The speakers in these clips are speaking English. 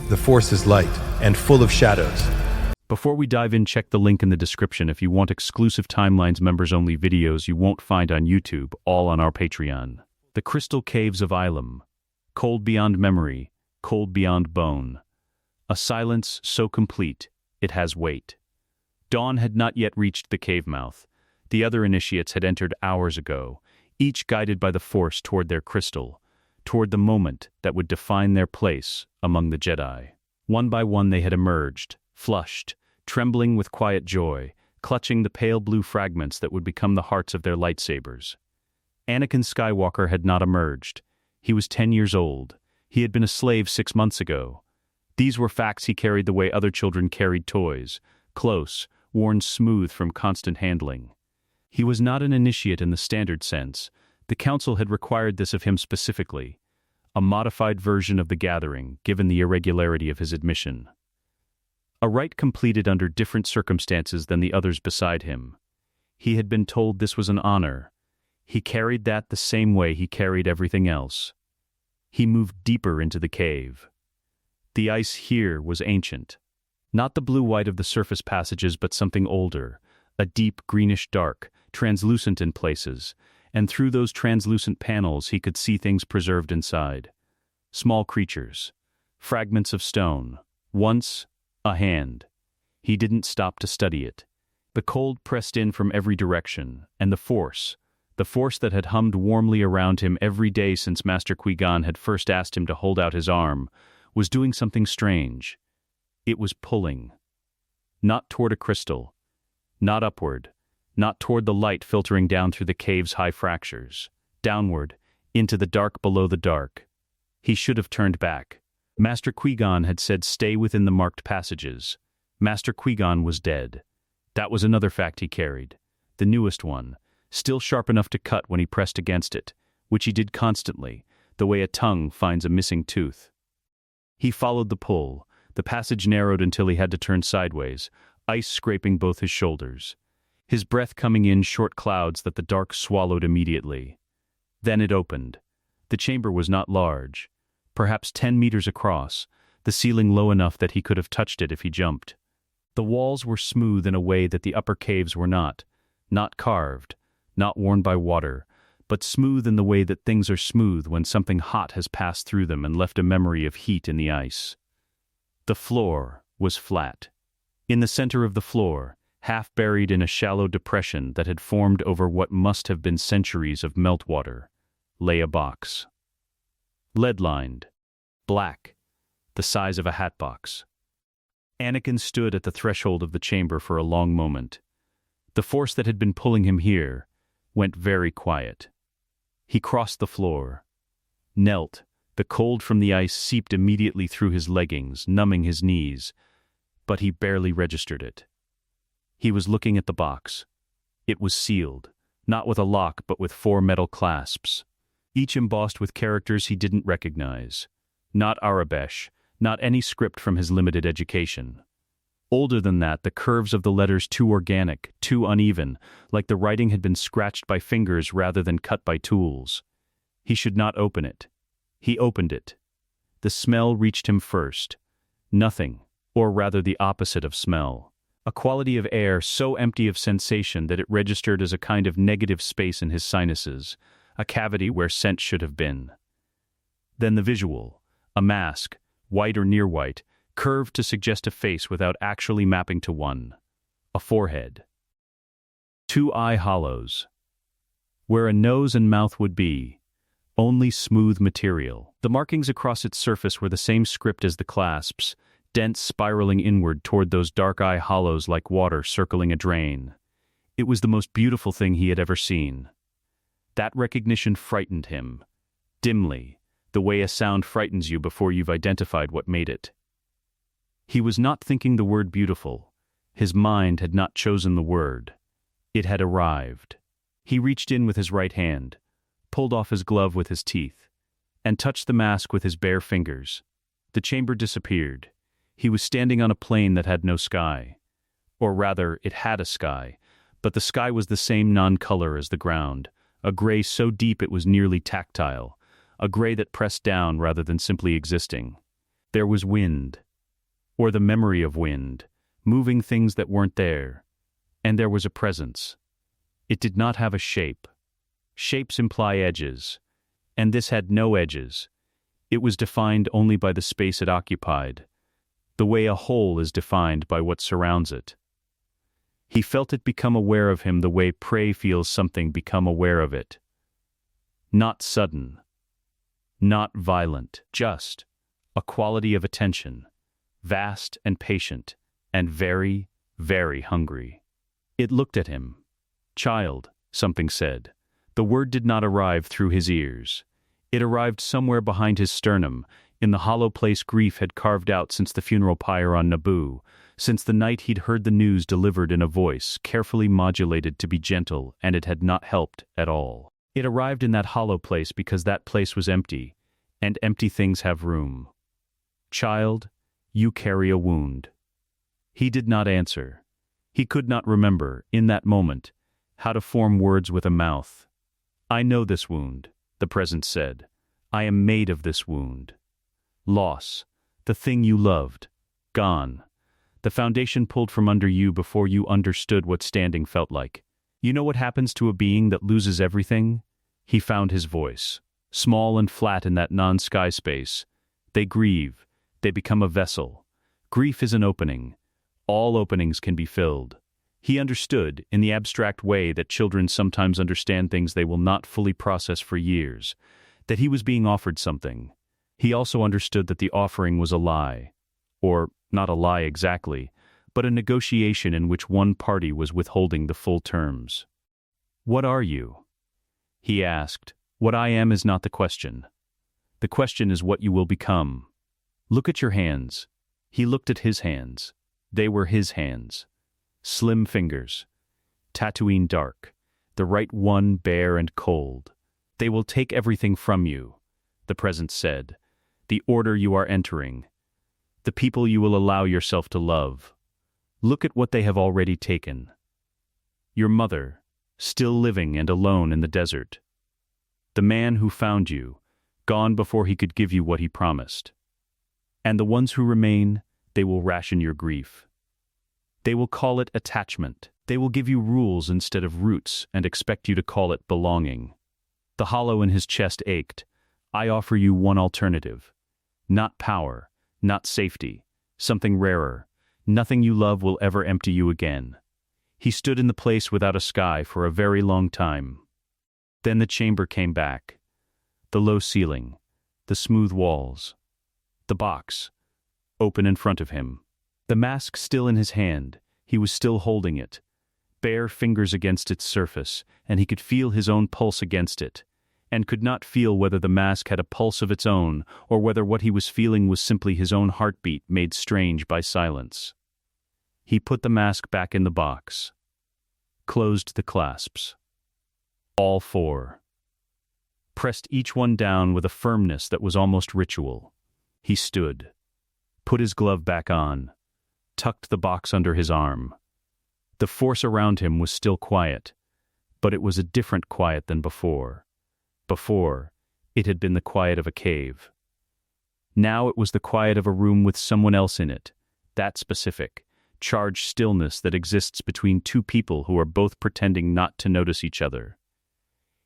The Force is light and full of shadows. Before we dive in, check the link in the description if you want exclusive Timelines members-only videos you won't find on YouTube, all on our Patreon. The Crystal Caves of Ilum. Cold beyond memory, cold beyond bone. A silence so complete, it has weight. Dawn had not yet reached the cave mouth. The other initiates had entered hours ago, each guided by the Force toward their crystal, toward the moment that would define their place among the Jedi. One by one they had emerged, flushed, trembling with quiet joy, clutching the pale blue fragments that would become the hearts of their lightsabers. Anakin Skywalker had not emerged. He was 10 years old. He had been a slave 6 months ago. These were facts he carried the way other children carried toys, close, worn smooth from constant handling. He was not an initiate in the standard sense. The Council had required this of him specifically, a modified version of the gathering, given the irregularity of his admission. A rite completed under different circumstances than the others beside him. He had been told this was an honor. He carried that the same way he carried everything else. He moved deeper into the cave. The ice here was ancient. Not the blue-white of the surface passages, but something older, a deep greenish-dark, translucent in places, and through those translucent panels he could see things preserved inside. Small creatures, fragments of stone, once a hand. He didn't stop to study it. The cold pressed in from every direction, and the Force that had hummed warmly around him every day since Master Qui-Gon had first asked him to hold out his arm, was doing something strange. It was pulling. Not toward a crystal, not upward, not toward the light filtering down through the cave's high fractures. Downward, into the dark below the dark. He should have turned back. Master Qui-Gon had said stay within the marked passages. Master Qui-Gon was dead. That was another fact he carried. The newest one, still sharp enough to cut when he pressed against it, which he did constantly, the way a tongue finds a missing tooth. He followed the pull. The passage narrowed until he had to turn sideways, ice scraping both his shoulders. His breath coming in short clouds that the dark swallowed immediately. Then it opened. The chamber was not large, perhaps 10 meters across, the ceiling low enough that he could have touched it if he jumped. The walls were smooth in a way that the upper caves were not carved, not worn by water, but smooth in the way that things are smooth when something hot has passed through them and left a memory of heat in the ice. The floor was flat. In the center of the floor, half buried in a shallow depression that had formed over what must have been centuries of meltwater, lay a box. Lead-lined, black, the size of a hatbox. Anakin stood at the threshold of the chamber for a long moment. The Force that had been pulling him here went very quiet. He crossed the floor, knelt. The cold from the ice seeped immediately through his leggings, numbing his knees, but he barely registered it. He was looking at the box. It was sealed, not with a lock but with 4 metal clasps, each embossed with characters he didn't recognize. Not Arabesh, not any script from his limited education. Older than that, the curves of the letters too organic, too uneven, like the writing had been scratched by fingers rather than cut by tools. He should not open it. He opened it. The smell reached him first. Nothing, or rather the opposite of smell. A quality of air so empty of sensation that it registered as a kind of negative space in his sinuses, a cavity where scent should have been. Then the visual, a mask, white or near white, curved to suggest a face without actually mapping to one. A forehead. 2 eye hollows. Where a nose and mouth would be, only smooth material. The markings across its surface were the same script as the clasps, dense spiraling inward toward those dark eye hollows like water circling a drain. It was the most beautiful thing he had ever seen. That recognition frightened him. Dimly, the way a sound frightens you before you've identified what made it. He was not thinking the word beautiful. His mind had not chosen the word. It had arrived. He reached in with his right hand, pulled off his glove with his teeth, and touched the mask with his bare fingers. The chamber disappeared. He was standing on a plain that had no sky. Or rather, it had a sky, but the sky was the same non-color as the ground, a gray so deep it was nearly tactile, a gray that pressed down rather than simply existing. There was wind, or the memory of wind, moving things that weren't there. And there was a presence. It did not have a shape. Shapes imply edges, and this had no edges. It was defined only by the space it occupied, the way a whole is defined by what surrounds it. He felt it become aware of him the way prey feels something become aware of it. Not sudden, not violent, just a quality of attention, vast and patient, and very, very hungry. It looked at him. Child, something said. The word did not arrive through his ears. It arrived somewhere behind his sternum, in the hollow place grief had carved out since the funeral pyre on Naboo, since the night he'd heard the news delivered in a voice carefully modulated to be gentle, and it had not helped at all. It arrived in that hollow place because that place was empty, and empty things have room. Child, you carry a wound. He did not answer. He could not remember, in that moment, how to form words with a mouth. I know this wound, the presence said. I am made of this wound. Loss, the thing you loved, gone. The foundation pulled from under you before you understood what standing felt like. You know what happens to a being that loses everything? He found his voice, small and flat in that non-sky space. They grieve. They become a vessel. Grief is an opening. All openings can be filled. He understood, in the abstract way that children sometimes understand things they will not fully process for years, that he was being offered something. He also understood that the offering was a lie. Or, not a lie exactly, but a negotiation in which one party was withholding the full terms. What are you? He asked. What I am is not the question. The question is what you will become. Look at your hands. He looked at his hands. They were his hands. Slim fingers. Tatooine dark. The right one bare and cold. They will take everything from you, the presence said. The order you are entering. The people you will allow yourself to love. Look at what they have already taken. Your mother, still living and alone in the desert. The man who found you, gone before he could give you what he promised. And the ones who remain, they will ration your grief. They will call it attachment. They will give you rules instead of roots and expect you to call it belonging. The hollow in his chest ached. I offer you one alternative. Not power, not safety, something rarer. Nothing you love will ever empty you again. He stood in the place without a sky for a very long time. Then the chamber came back. The low ceiling, the smooth walls, the box, open in front of him. The mask still in his hand, he was still holding it. Bare fingers against its surface, and he could feel his own pulse against it, and could not feel whether the mask had a pulse of its own, or whether what he was feeling was simply his own heartbeat made strange by silence. He put the mask back in the box. Closed the clasps. All four. Pressed each one down with a firmness that was almost ritual. He stood. Put his glove back on. Tucked the box under his arm. The force around him was still quiet, but it was a different quiet than before. Before, it had been the quiet of a cave. Now it was the quiet of a room with someone else in it, that specific, charged stillness that exists between two people who are both pretending not to notice each other.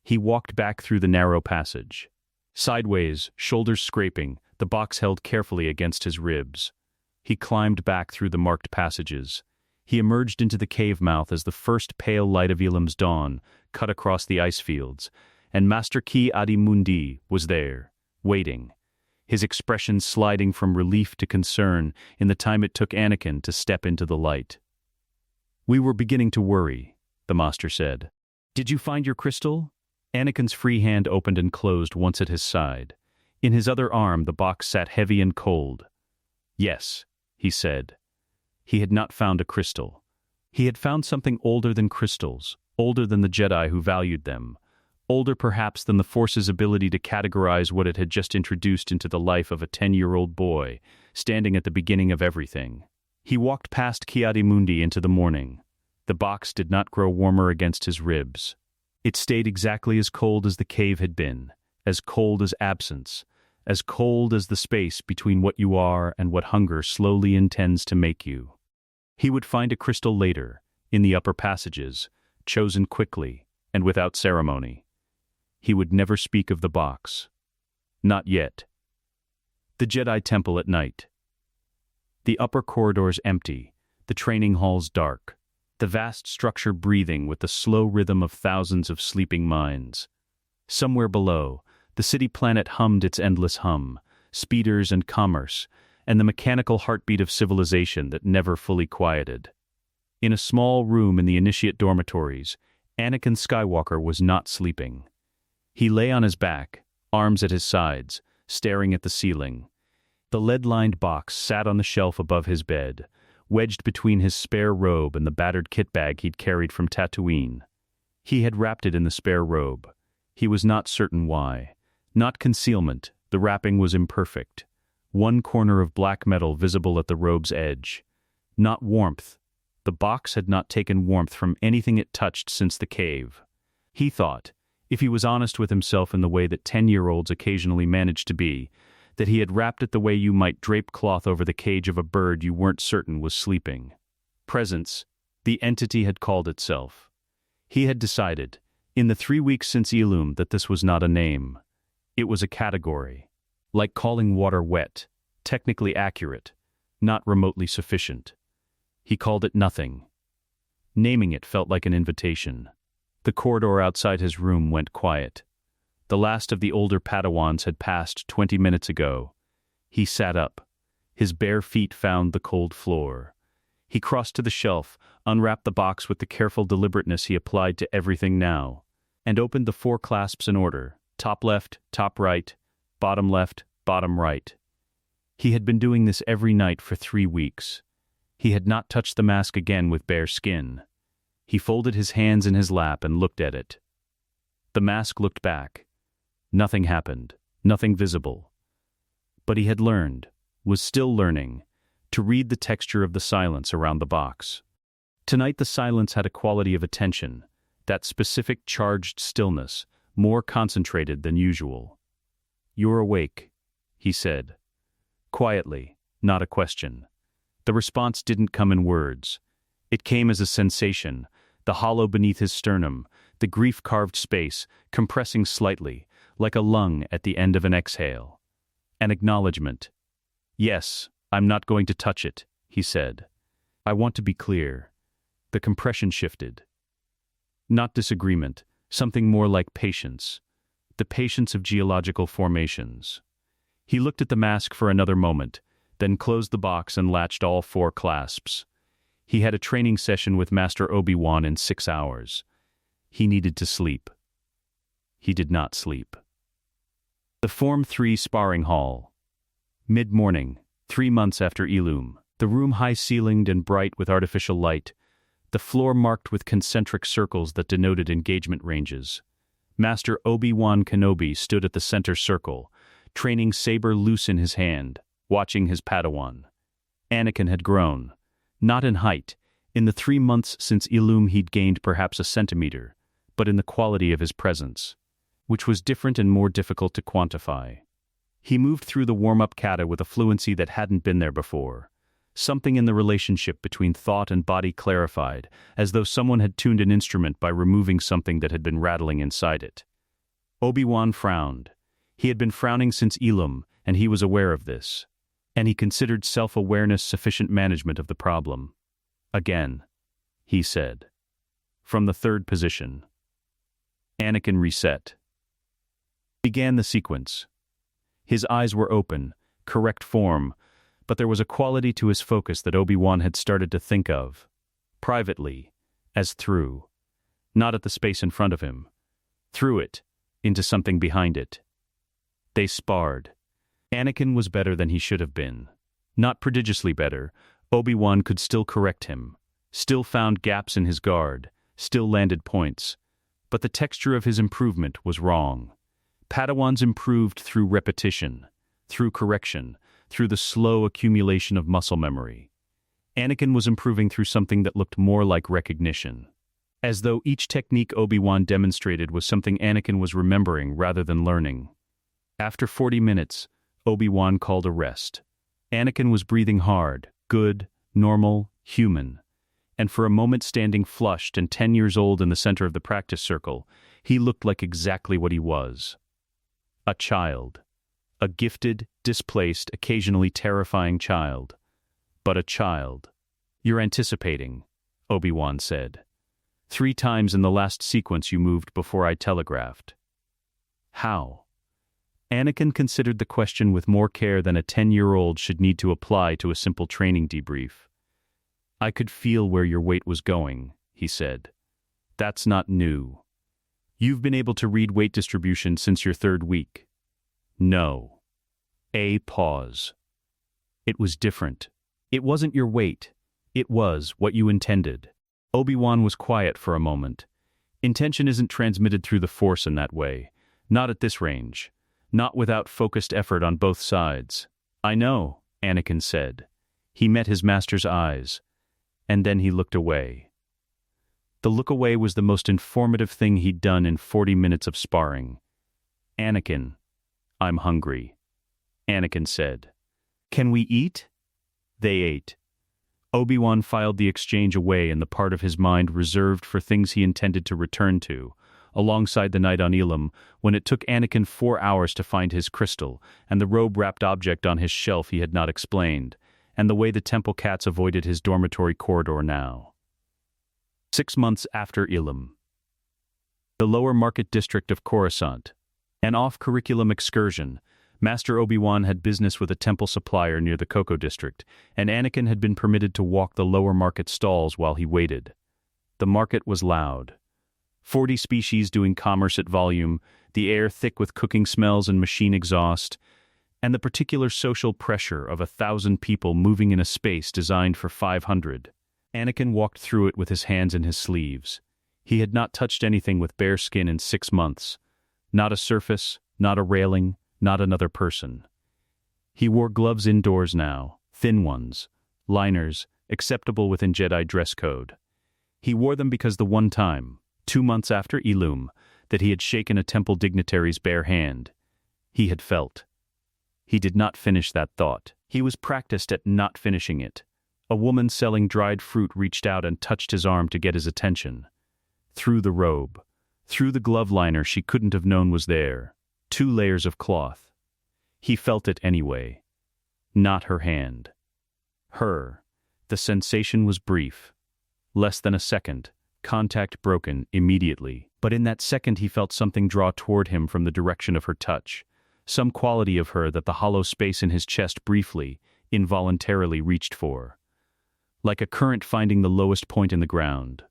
He walked back through the narrow passage. Sideways, shoulders scraping, the box held carefully against his ribs. He climbed back through the marked passages. He emerged into the cave mouth as the first pale light of Ilum's dawn cut across the ice fields, and Master Ki-Adi-Mundi was there, waiting, his expression sliding from relief to concern in the time it took Anakin to step into the light. We were beginning to worry, the master said. Did you find your crystal? Anakin's free hand opened and closed once at his side. In his other arm the box sat heavy and cold. Yes, he said. He had not found a crystal. He had found something older than crystals, older than the Jedi who valued them, older perhaps than the Force's ability to categorize what it had just introduced into the life of a 10-year-old boy, standing at the beginning of everything. He walked past Ki-Adi-Mundi into the morning. The box did not grow warmer against his ribs. It stayed exactly as cold as the cave had been, as cold as absence, as cold as the space between what you are and what hunger slowly intends to make you. He would find a crystal later, in the upper passages, chosen quickly and without ceremony. He would never speak of the box. Not yet. The Jedi Temple at night. The upper corridors empty, the training halls dark, the vast structure breathing with the slow rhythm of thousands of sleeping minds. Somewhere below, the city planet hummed its endless hum, speeders and commerce, and the mechanical heartbeat of civilization that never fully quieted. In a small room in the initiate dormitories, Anakin Skywalker was not sleeping. He lay on his back, arms at his sides, staring at the ceiling. The lead-lined box sat on the shelf above his bed, wedged between his spare robe and the battered kit bag he'd carried from Tatooine. He had wrapped it in the spare robe. He was not certain why. Not concealment, the wrapping was imperfect. One corner of black metal visible at the robe's edge. Not warmth. The box had not taken warmth from anything it touched since the cave. He thought, if he was honest with himself in the way that 10-year-olds occasionally managed to be, that he had wrapped it the way you might drape cloth over the cage of a bird you weren't certain was sleeping. Presence, the entity had called itself. He had decided, in the 3 weeks since Ilum, that this was not a name. It was a category. Like calling water wet, technically accurate, not remotely sufficient. He called it nothing. Naming it felt like an invitation. The corridor outside his room went quiet. The last of the older Padawans had passed 20 minutes ago. He sat up. His bare feet found the cold floor. He crossed to the shelf, unwrapped the box with the careful deliberateness he applied to everything now, and opened the 4 clasps in order: top left, top right, bottom left, bottom right. He had been doing this every night for 3 weeks. He had not touched the mask again with bare skin. He folded his hands in his lap and looked at it. The mask looked back. Nothing happened, nothing visible. But he had learned, was still learning, to read the texture of the silence around the box. Tonight the silence had a quality of attention, that specific charged stillness, more concentrated than usual. "You're awake," he said. Quietly, not a question. The response didn't come in words. It came as a sensation, the hollow beneath his sternum, the grief-carved space, compressing slightly, like a lung at the end of an exhale. An acknowledgement. "Yes, I'm not going to touch it," he said. "I want to be clear." The compression shifted. Not disagreement, something more like patience. The patience of geological formations. He looked at the mask for another moment, then closed the box and latched all 4 clasps. He had a training session with Master Obi-Wan in 6 hours. He needed to sleep. He did not sleep. The Form 3 sparring hall. Mid-morning, 3 months after Ilum, the room high-ceilinged and bright with artificial light, the floor marked with concentric circles that denoted engagement ranges. Master Obi-Wan Kenobi stood at the center circle, training saber loose in his hand, watching his Padawan. Anakin had grown. Not in height. In the 3 months since Ilum he'd gained perhaps a centimeter, but in the quality of his presence, which was different and more difficult to quantify. He moved through the warm-up kata with a fluency that hadn't been there before. Something in the relationship between thought and body clarified, as though someone had tuned an instrument by removing something that had been rattling inside it. Obi-Wan frowned. He had been frowning since Ilum, and he was aware of this. And he considered self-awareness sufficient management of the problem. "Again," he said. From the 3rd position. Anakin reset. Began the sequence. His eyes were open, correct form, but there was a quality to his focus that Obi-Wan had started to think of. Privately, as through. Not at the space in front of him. Through it, into something behind it. They sparred. Anakin was better than he should have been. Not prodigiously better. Obi-Wan could still correct him, still found gaps in his guard, still landed points. But the texture of his improvement was wrong. Padawans improved through repetition, through correction, through the slow accumulation of muscle memory. Anakin was improving through something that looked more like recognition. As though each technique Obi-Wan demonstrated was something Anakin was remembering rather than learning. After 40 minutes, Obi-Wan called a rest. Anakin was breathing hard, good, normal, human. And for a moment standing flushed and 10 years old in the center of the practice circle, he looked like exactly what he was. A child. A gifted, displaced, occasionally terrifying child. But a child. "You're anticipating," Obi-Wan said. "3 times in the last sequence you moved before I telegraphed." How? Anakin considered the question with more care than a 10-year-old should need to apply to a simple training debrief. "I could feel where your weight was going," he said. "That's not new. You've been able to read weight distribution since your 3rd week." "No." A pause. "It was different. It wasn't your weight. It was what you intended." Obi-Wan was quiet for a moment. Intention isn't transmitted through the Force in that way. Not at this range. Not without focused effort on both sides. "I know," Anakin said. He met his master's eyes. And then he looked away. The look away was the most informative thing he'd done in 40 minutes of sparring. "Anakin, I'm hungry," Anakin said. "Can we eat?" They ate. Obi-Wan filed the exchange away in the part of his mind reserved for things he intended to return to, alongside the night on Ilum, when it took Anakin 4 hours to find his crystal, and the robe-wrapped object on his shelf he had not explained, and the way the temple cats avoided his dormitory corridor now. 6 months after Ilum. The lower market district of Coruscant. An off-curriculum excursion. Master Obi-Wan had business with a temple supplier near the Cocoa district, and Anakin had been permitted to walk the lower market stalls while he waited. The market was loud. 40 species doing commerce at volume, the air thick with cooking smells and machine exhaust, and the particular social pressure of 1,000 people moving in a space designed for 500. Anakin walked through it with his hands in his sleeves. He had not touched anything with bare skin in 6 months. Not a surface, not a railing, not another person. He wore gloves indoors now, thin ones, liners, acceptable within Jedi dress code. He wore them because the one time, 2 months after Ilum, that he had shaken a temple dignitary's bare hand, he had felt. He did not finish that thought. He was practiced at not finishing it. A woman selling dried fruit reached out and touched his arm to get his attention. Through the robe, through the glove liner she couldn't have known was there, 2 layers of cloth. He felt it anyway. Not her hand. Her. The sensation was brief. Less than a second. Contact broken immediately. But in that second he felt something draw toward him from the direction of her touch. Some quality of her that the hollow space in his chest briefly, involuntarily reached for. Like a current finding the lowest point in the ground.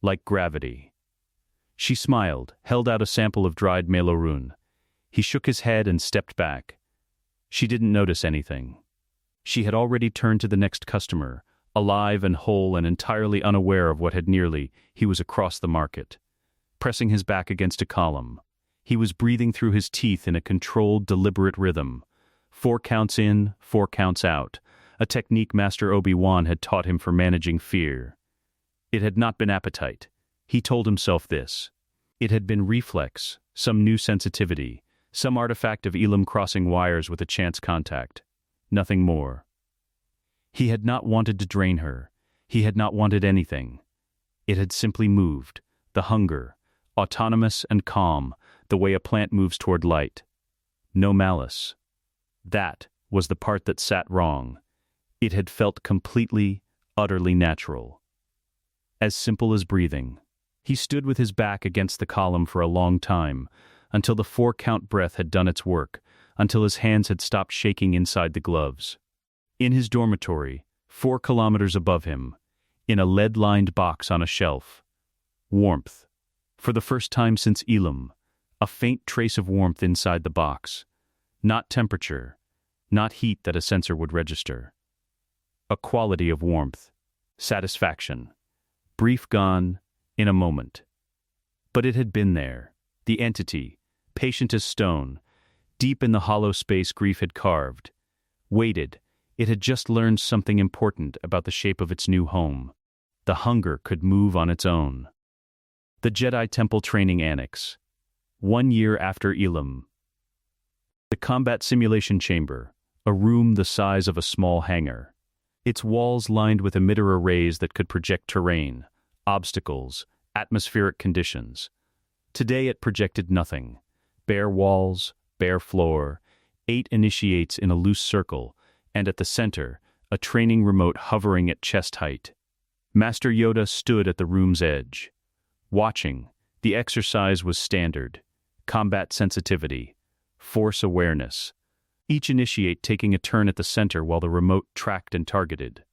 Like gravity. She smiled, held out a sample of dried melorun. He shook his head and stepped back. She didn't notice anything. She had already turned to the next customer, alive and whole and entirely unaware of what had nearly, he was across the market. Pressing his back against a column. He was breathing through his teeth in a controlled, deliberate rhythm. 4 counts in, 4 counts out. A technique Master Obi-Wan had taught him for managing fear. It had not been appetite. He told himself this. It had been reflex, some new sensitivity, some artifact of Ilum crossing wires with a chance contact. Nothing more. He had not wanted to drain her. He had not wanted anything. It had simply moved. The hunger, autonomous and calm, the way a plant moves toward light. No malice. That was the part that sat wrong. It had felt completely, utterly natural. As simple as breathing. He stood with his back against the column for a long time, until the 4-count breath had done its work, until his hands had stopped shaking inside the gloves. In his dormitory, 4 kilometers above him, in a lead-lined box on a shelf. Warmth. For the first time since Ilum, a faint trace of warmth inside the box. Not temperature, not heat that a sensor would register. A quality of warmth. Satisfaction. Brief gone, in a moment. But it had been there. The entity, patient as stone, deep in the hollow space grief had carved. Waited. It had just learned something important about the shape of its new home. The hunger could move on its own. The Jedi Temple Training Annex. 1 year after Ilum. The combat simulation chamber, a room the size of a small hangar. Its walls lined with emitter arrays that could project terrain, obstacles, atmospheric conditions. Today it projected nothing. Bare walls, bare floor, 8 initiates in a loose circle, and at the center, a training remote hovering at chest height. Master Yoda stood at the room's edge. Watching, the exercise was standard. Combat sensitivity, force awareness. Each initiate taking a turn at the center while the remote tracked and targeted.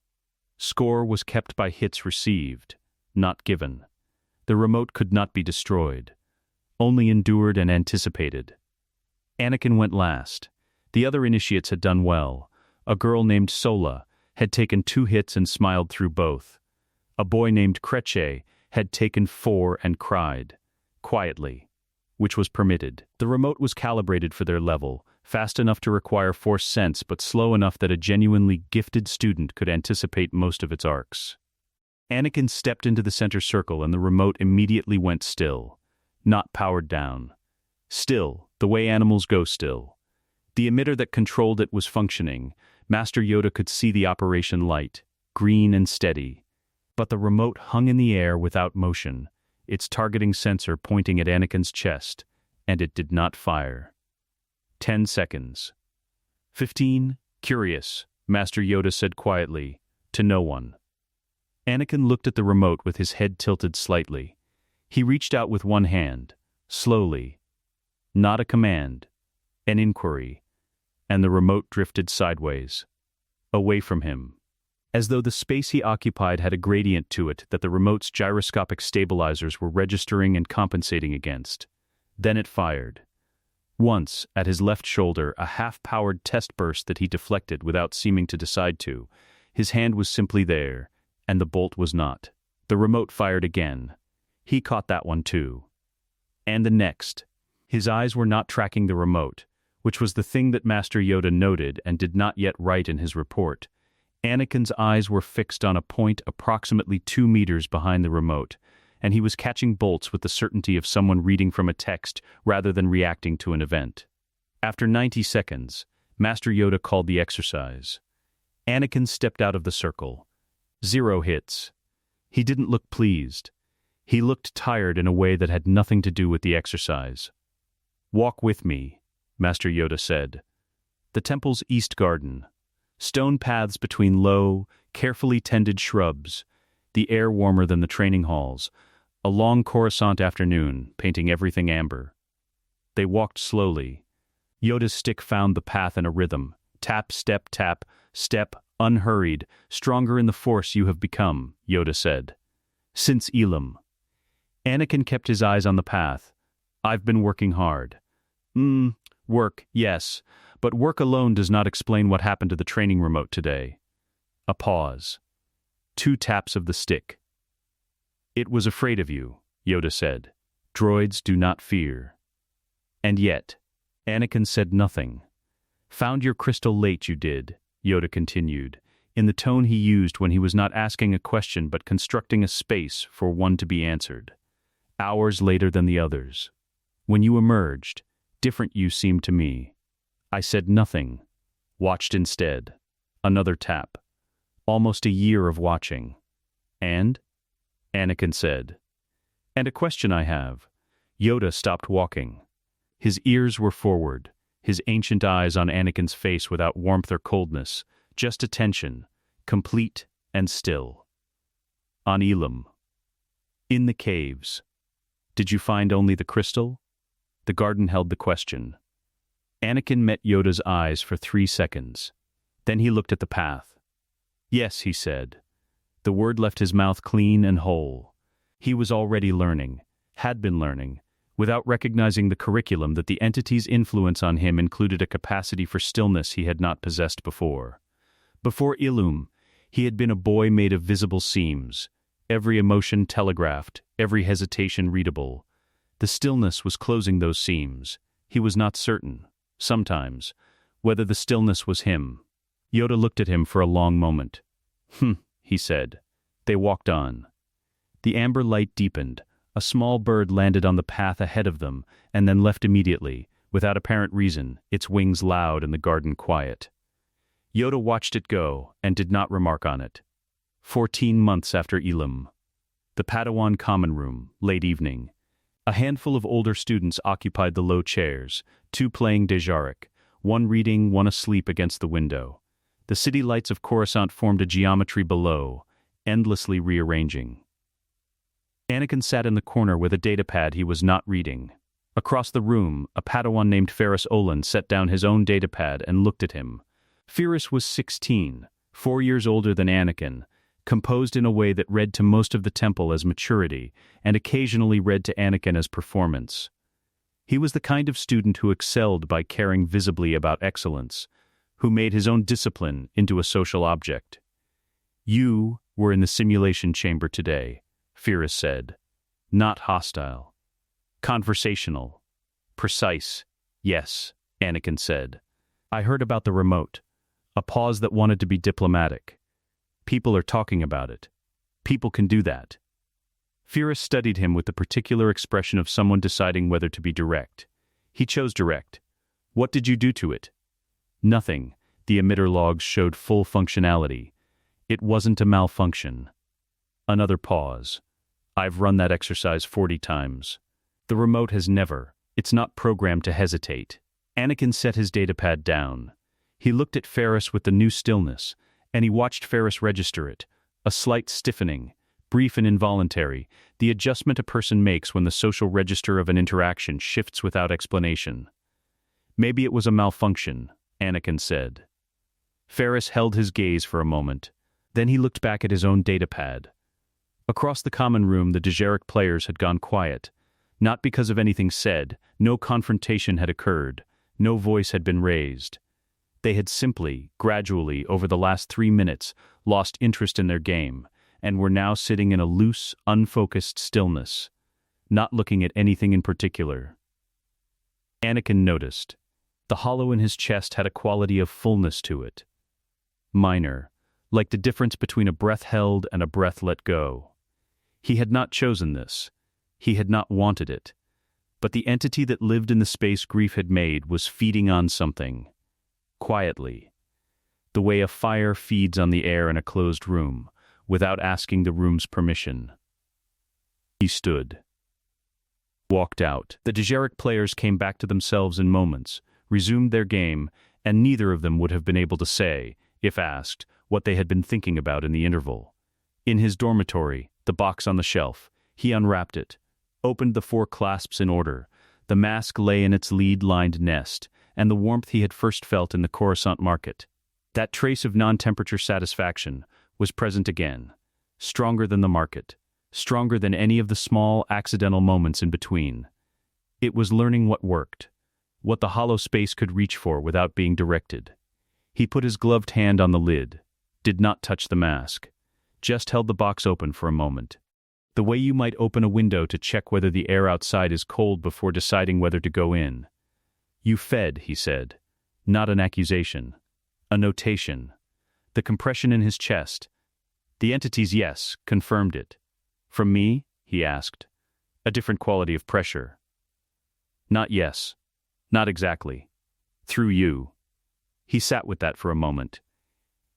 Score was kept by hits received, not given. The remote could not be destroyed, only endured and anticipated. Anakin went last. The other initiates had done well. A girl named Sola had taken 2 hits and smiled through both. A boy named Creche had taken 4 and cried, quietly, which was permitted. The remote was calibrated for their level, fast enough to require force sense but slow enough that a genuinely gifted student could anticipate most of its arcs. Anakin stepped into the center circle and the remote immediately went still, not powered down. Still, the way animals go still. The emitter that controlled it was functioning. Master Yoda could see the operation light, green and steady. But the remote hung in the air without motion, its targeting sensor pointing at Anakin's chest, and it did not fire. 10 seconds. 15, curious, Master Yoda said quietly, to no one. Anakin looked at the remote with his head tilted slightly. He reached out with one hand, slowly. Not a command, an inquiry, and the remote drifted sideways, away from him, as though the space he occupied had a gradient to it that the remote's gyroscopic stabilizers were registering and compensating against. Then it fired. Once, at his left shoulder, a half-powered test burst that he deflected without seeming to decide to. His hand was simply there, and the bolt was not. The remote fired again. He caught that one too. And the next. His eyes were not tracking the remote, which was the thing that Master Yoda noted and did not yet write in his report. Anakin's eyes were fixed on a point approximately 2 meters behind the remote, and he was catching bolts with the certainty of someone reading from a text rather than reacting to an event. After 90 seconds, Master Yoda called the exercise. Anakin stepped out of the circle. 0 hits. He didn't look pleased. He looked tired in a way that had nothing to do with the exercise. "Walk with me," Master Yoda said. The temple's east garden. Stone paths between low, carefully tended shrubs. The air warmer than the training halls. A long Coruscant afternoon, painting everything amber. They walked slowly. Yoda's stick found the path in a rhythm. Tap, step, step, unhurried, stronger in the force you have become, Yoda said. Since Ilum. Anakin kept his eyes on the path. I've been working hard. Work, yes, but work alone does not explain what happened to the training remote today. A pause. 2 taps of the stick. It was afraid of you, Yoda said. Droids do not fear. And yet, Anakin said nothing. Found your crystal late, you did, Yoda continued, in the tone he used when he was not asking a question but constructing a space for one to be answered. Hours later than the others. When you emerged, different you seemed to me. I said nothing. Watched instead. Another tap. Almost a year of watching. And? Anakin said. And a question I have. Yoda stopped walking. His ears were forward, his ancient eyes on Anakin's face without warmth or coldness, just attention, complete and still. On Ilum. In the caves. Did you find only the crystal? The garden held the question. Anakin met Yoda's eyes for 3 seconds. Then he looked at the path. Yes, he said. The word left his mouth clean and whole. He was already learning, had been learning, without recognizing the curriculum that the entity's influence on him included a capacity for stillness he had not possessed before. Before Ilum, he had been a boy made of visible seams, every emotion telegraphed, every hesitation readable. The stillness was closing those seams. He was not certain, sometimes, whether the stillness was him. Yoda looked at him for a long moment. He said. They walked on. The amber light deepened. A small bird landed on the path ahead of them, and then left immediately, without apparent reason, its wings loud and the garden quiet. Yoda watched it go and did not remark on it. 14 months after Ilum. The Padawan common room, late evening. A handful of older students occupied the low chairs, two playing Dejaric, one reading, one asleep against the window. The city lights of Coruscant formed a geometry below, endlessly rearranging. Anakin sat in the corner with a datapad he was not reading. Across the room, a Padawan named Ferris Olin set down his own datapad and looked at him. Ferris was 16, 4 years older than Anakin, composed in a way that read to most of the temple as maturity, and occasionally read to Anakin as performance. He was the kind of student who excelled by caring visibly about excellence, who made his own discipline into a social object. "You were in the simulation chamber today," Ferris said. "Not hostile. Conversational. Precise." "Yes," Anakin said. "I heard about the remote." A pause that wanted to be diplomatic. "People are talking about it. People can do that." Ferris studied him with the particular expression of someone deciding whether to be direct. He chose direct. "What did you do to it?" "Nothing." The emitter logs showed full functionality. It wasn't a malfunction. Another pause. "I've run that exercise 40 times. The remote has never. It's not programmed to hesitate." Anakin set his datapad down. He looked at Ferris with the new stillness, and he watched Ferris register it, a slight stiffening, brief and involuntary, the adjustment a person makes when the social register of an interaction shifts without explanation. "Maybe it was a malfunction," Anakin said. Ferris held his gaze for a moment. Then he looked back at his own datapad. Across the common room, the Dejaric players had gone quiet. Not because of anything said, no confrontation had occurred, no voice had been raised. They had simply, gradually, over the last 3 minutes, lost interest in their game, and were now sitting in a loose, unfocused stillness, not looking at anything in particular. Anakin noticed. The hollow in his chest had a quality of fullness to it. Minor, like the difference between a breath held and a breath let go. He had not chosen this. He had not wanted it. But the entity that lived in the space grief had made was feeding on something. Quietly. The way a fire feeds on the air in a closed room, without asking the room's permission. He stood. Walked out. The Dejaric players came back to themselves in moments, resumed their game, and neither of them would have been able to say, if asked, what they had been thinking about in the interval. In his dormitory, the box on the shelf, he unwrapped it, opened the 4 clasps in order. The mask lay in its lead-lined nest, and the warmth he had first felt in the Coruscant market. That trace of non-temperature satisfaction was present again, stronger than the market, stronger than any of the small, accidental moments in between. It was learning what worked, what the hollow space could reach for without being directed. He put his gloved hand on the lid, did not touch the mask, just held the box open for a moment. The way you might open a window to check whether the air outside is cold before deciding whether to go in. "You fed," he said. Not an accusation. A notation. The compression in his chest. The entity's yes confirmed it. "From me?" he asked. A different quality of pressure. "Not yes. Not exactly. Through you." He sat with that for a moment.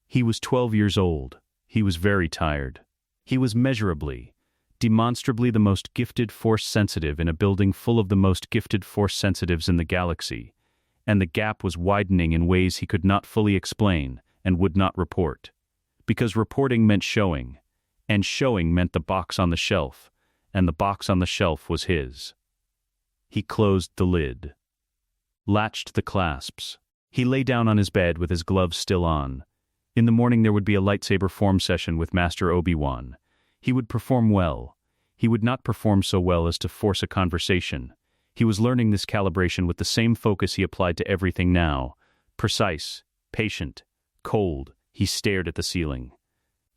He was 12 years old. He was very tired. He was measurably, demonstrably the most gifted force-sensitive in a building full of the most gifted force-sensitives in the galaxy, and the gap was widening in ways he could not fully explain and would not report. Because reporting meant showing, and showing meant the box on the shelf, and the box on the shelf was his. He closed the lid. Latched the clasps. He lay down on his bed with his gloves still on. In the morning there would be a lightsaber form session with Master Obi-Wan. He would perform well. He would not perform so well as to force a conversation. He was learning this calibration with the same focus he applied to everything now. Precise, patient, cold, he stared at the ceiling.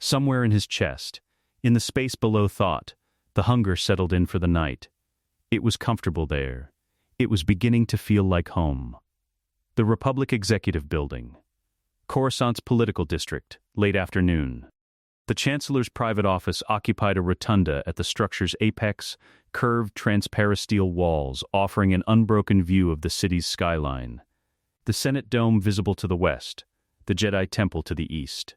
Somewhere in his chest, in the space below thought, the hunger settled in for the night. It was comfortable there. It was beginning to feel like home. The Republic Executive Building. Coruscant's political district, late afternoon. The Chancellor's private office occupied a rotunda at the structure's apex, curved transparasteel walls offering an unbroken view of the city's skyline. The Senate Dome visible to the west, the Jedi Temple to the east.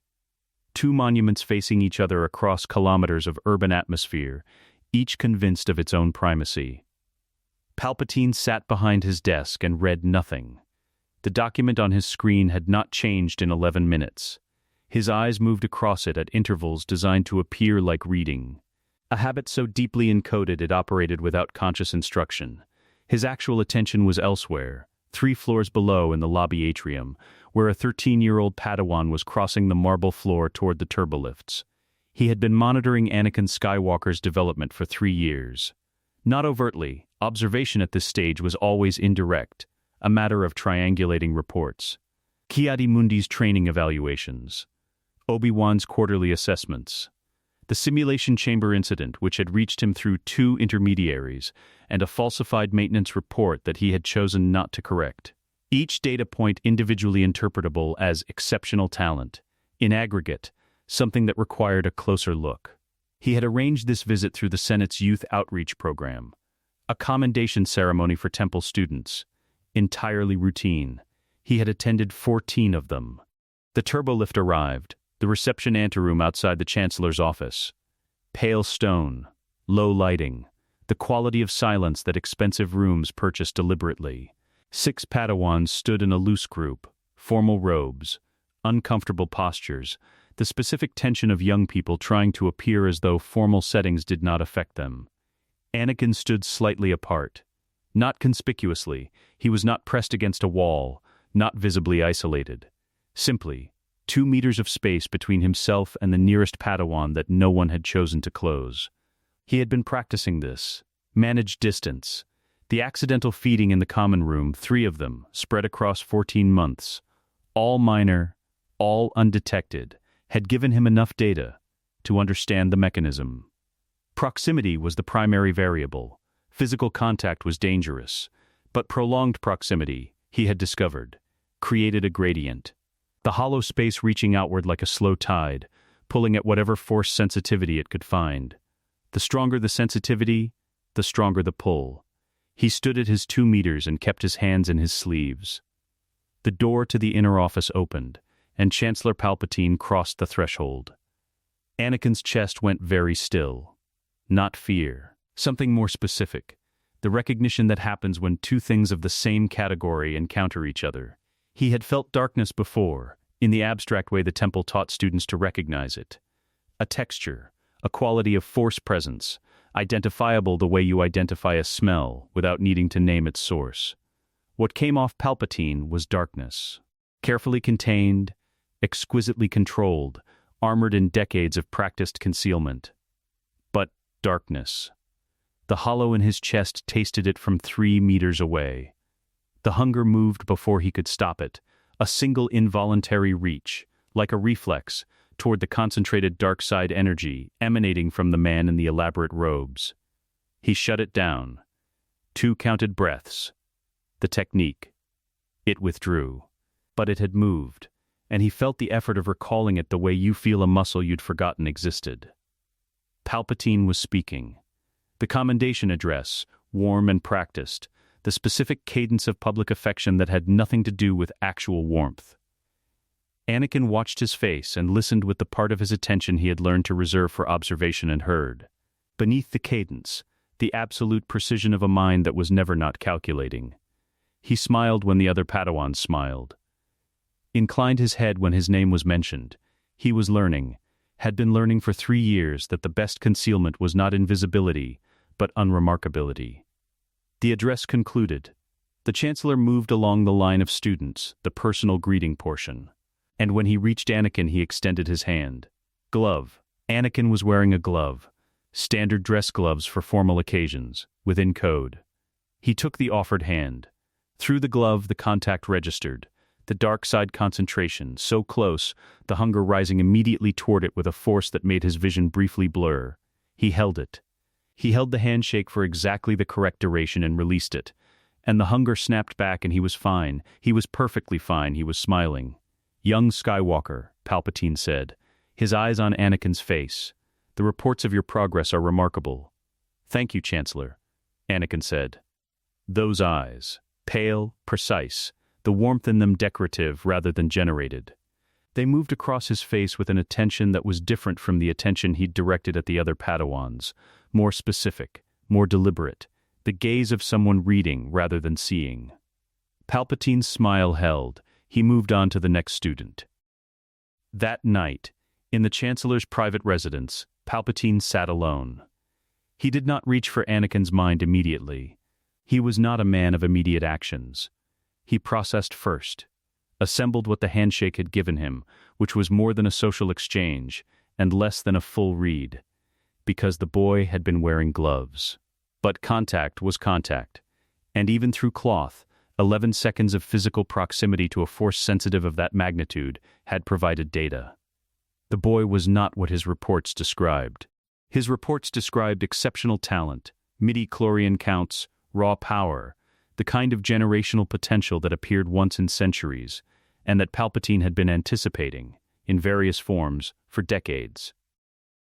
Two monuments facing each other across kilometers of urban atmosphere, each convinced of its own primacy. Palpatine sat behind his desk and read nothing. The document on his screen had not changed in 11 minutes. His eyes moved across it at intervals designed to appear like reading. A habit so deeply encoded it operated without conscious instruction. His actual attention was elsewhere, 3 floors below in the lobby atrium, where a 13-year-old Padawan was crossing the marble floor toward the turbolifts. He had been monitoring Anakin Skywalker's development for 3 years. Not overtly, observation at this stage was always indirect, a matter of triangulating reports. Ki-Adi-Mundi's training evaluations. Obi-Wan's quarterly assessments. The simulation chamber incident, which had reached him through 2 intermediaries, and a falsified maintenance report that he had chosen not to correct. Each data point individually interpretable as exceptional talent. In aggregate, something that required a closer look. He had arranged this visit through the Senate's Youth Outreach Program. A commendation ceremony for Temple students. Entirely routine. He had attended 14 of them. The turbolift arrived, the reception anteroom outside the Chancellor's office. Pale stone, low lighting, the quality of silence that expensive rooms purchased deliberately. 6 Padawans stood in a loose group, formal robes, uncomfortable postures, the specific tension of young people trying to appear as though formal settings did not affect them. Anakin stood slightly apart. Not conspicuously, he was not pressed against a wall, not visibly isolated. Simply, 2 meters of space between himself and the nearest Padawan that no one had chosen to close. He had been practicing this, managed distance. The accidental feeding in the common room, 3 of them, spread across 14 months, all minor, all undetected, had given him enough data to understand the mechanism. Proximity was the primary variable. Physical contact was dangerous, but prolonged proximity, he had discovered, created a gradient. The hollow space reaching outward like a slow tide, pulling at whatever force sensitivity it could find. The stronger the sensitivity, the stronger the pull. He stood at his 2 meters and kept his hands in his sleeves. The door to the inner office opened, and Chancellor Palpatine crossed the threshold. Anakin's chest went very still. Not fear. Something more specific. The recognition that happens when 2 things of the same category encounter each other. He had felt darkness before, in the abstract way the Temple taught students to recognize it. A texture, a quality of force presence, identifiable the way you identify a smell without needing to name its source. What came off Palpatine was darkness. Carefully contained, exquisitely controlled, armored in decades of practiced concealment. But darkness. The hollow in his chest tasted it from 3 meters away. The hunger moved before he could stop it, a single involuntary reach, like a reflex, toward the concentrated dark side energy emanating from the man in the elaborate robes. He shut it down. 2 counted breaths. The technique. It withdrew. But it had moved, and he felt the effort of recalling it the way you feel a muscle you'd forgotten existed. Palpatine was speaking. The commendation address, warm and practiced, the specific cadence of public affection that had nothing to do with actual warmth. Anakin watched his face and listened with the part of his attention he had learned to reserve for observation and heard. Beneath the cadence, the absolute precision of a mind that was never not calculating. He smiled when the other Padawans smiled. Inclined his head when his name was mentioned. He was learning, had been learning for 3 years that the best concealment was not invisibility, but unremarkability. The address concluded. The Chancellor moved along the line of students, the personal greeting portion. And when he reached Anakin, he extended his hand. Glove. Anakin was wearing a glove. Standard dress gloves for formal occasions, within code. He took the offered hand. Through the glove, the contact registered. The dark side concentration, so close, the hunger rising immediately toward it with a force that made his vision briefly blur. He held it. He held the handshake for exactly the correct duration and released it. And the hunger snapped back and he was fine. He was perfectly fine. He was smiling. Young Skywalker, Palpatine said, his eyes on Anakin's face. The reports of your progress are remarkable. "Thank you, Chancellor," Anakin said. Those eyes, pale, precise, the warmth in them decorative rather than generated. They moved across his face with an attention that was different from the attention he'd directed at the other Padawans, more specific, more deliberate, the gaze of someone reading rather than seeing. Palpatine's smile held. He moved on to the next student. That night, in the Chancellor's private residence, Palpatine sat alone. He did not reach for Anakin's mind immediately. He was not a man of immediate actions. He processed first, assembled what the handshake had given him, which was more than a social exchange, and less than a full read, because the boy had been wearing gloves. But contact was contact, and even through cloth, 11 seconds of physical proximity to a force sensitive of that magnitude had provided data. The boy was not what his reports described. His reports described exceptional talent, midi-chlorian counts, raw power, the kind of generational potential that appeared once in centuries, and that Palpatine had been anticipating, in various forms, for decades.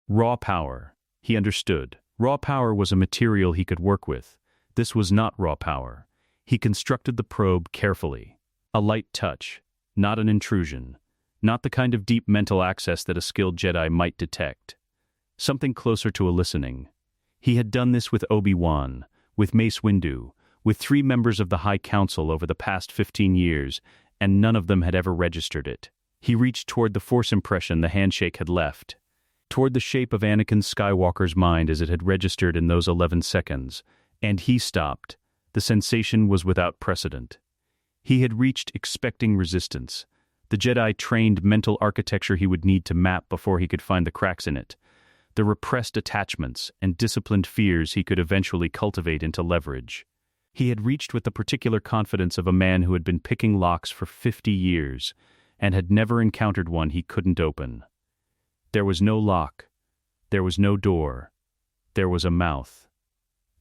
Raw power, he understood. Raw power was a material he could work with. This was not raw power. He constructed the probe carefully. A light touch, not an intrusion, not the kind of deep mental access that a skilled Jedi might detect. Something closer to a listening. He had done this with Obi-Wan, with Mace Windu, with 3 members of the High Council over the past 15 years, and none of them had ever registered it. He reached toward the force impression the handshake had left, toward the shape of Anakin Skywalker's mind as it had registered in those 11 seconds, and he stopped. The sensation was without precedent. He had reached expecting resistance, the Jedi-trained mental architecture he would need to map before he could find the cracks in it, the repressed attachments and disciplined fears he could eventually cultivate into leverage. He had reached with the particular confidence of a man who had been picking locks for 50 years and had never encountered one he couldn't open. There was no lock. There was no door. There was a mouth.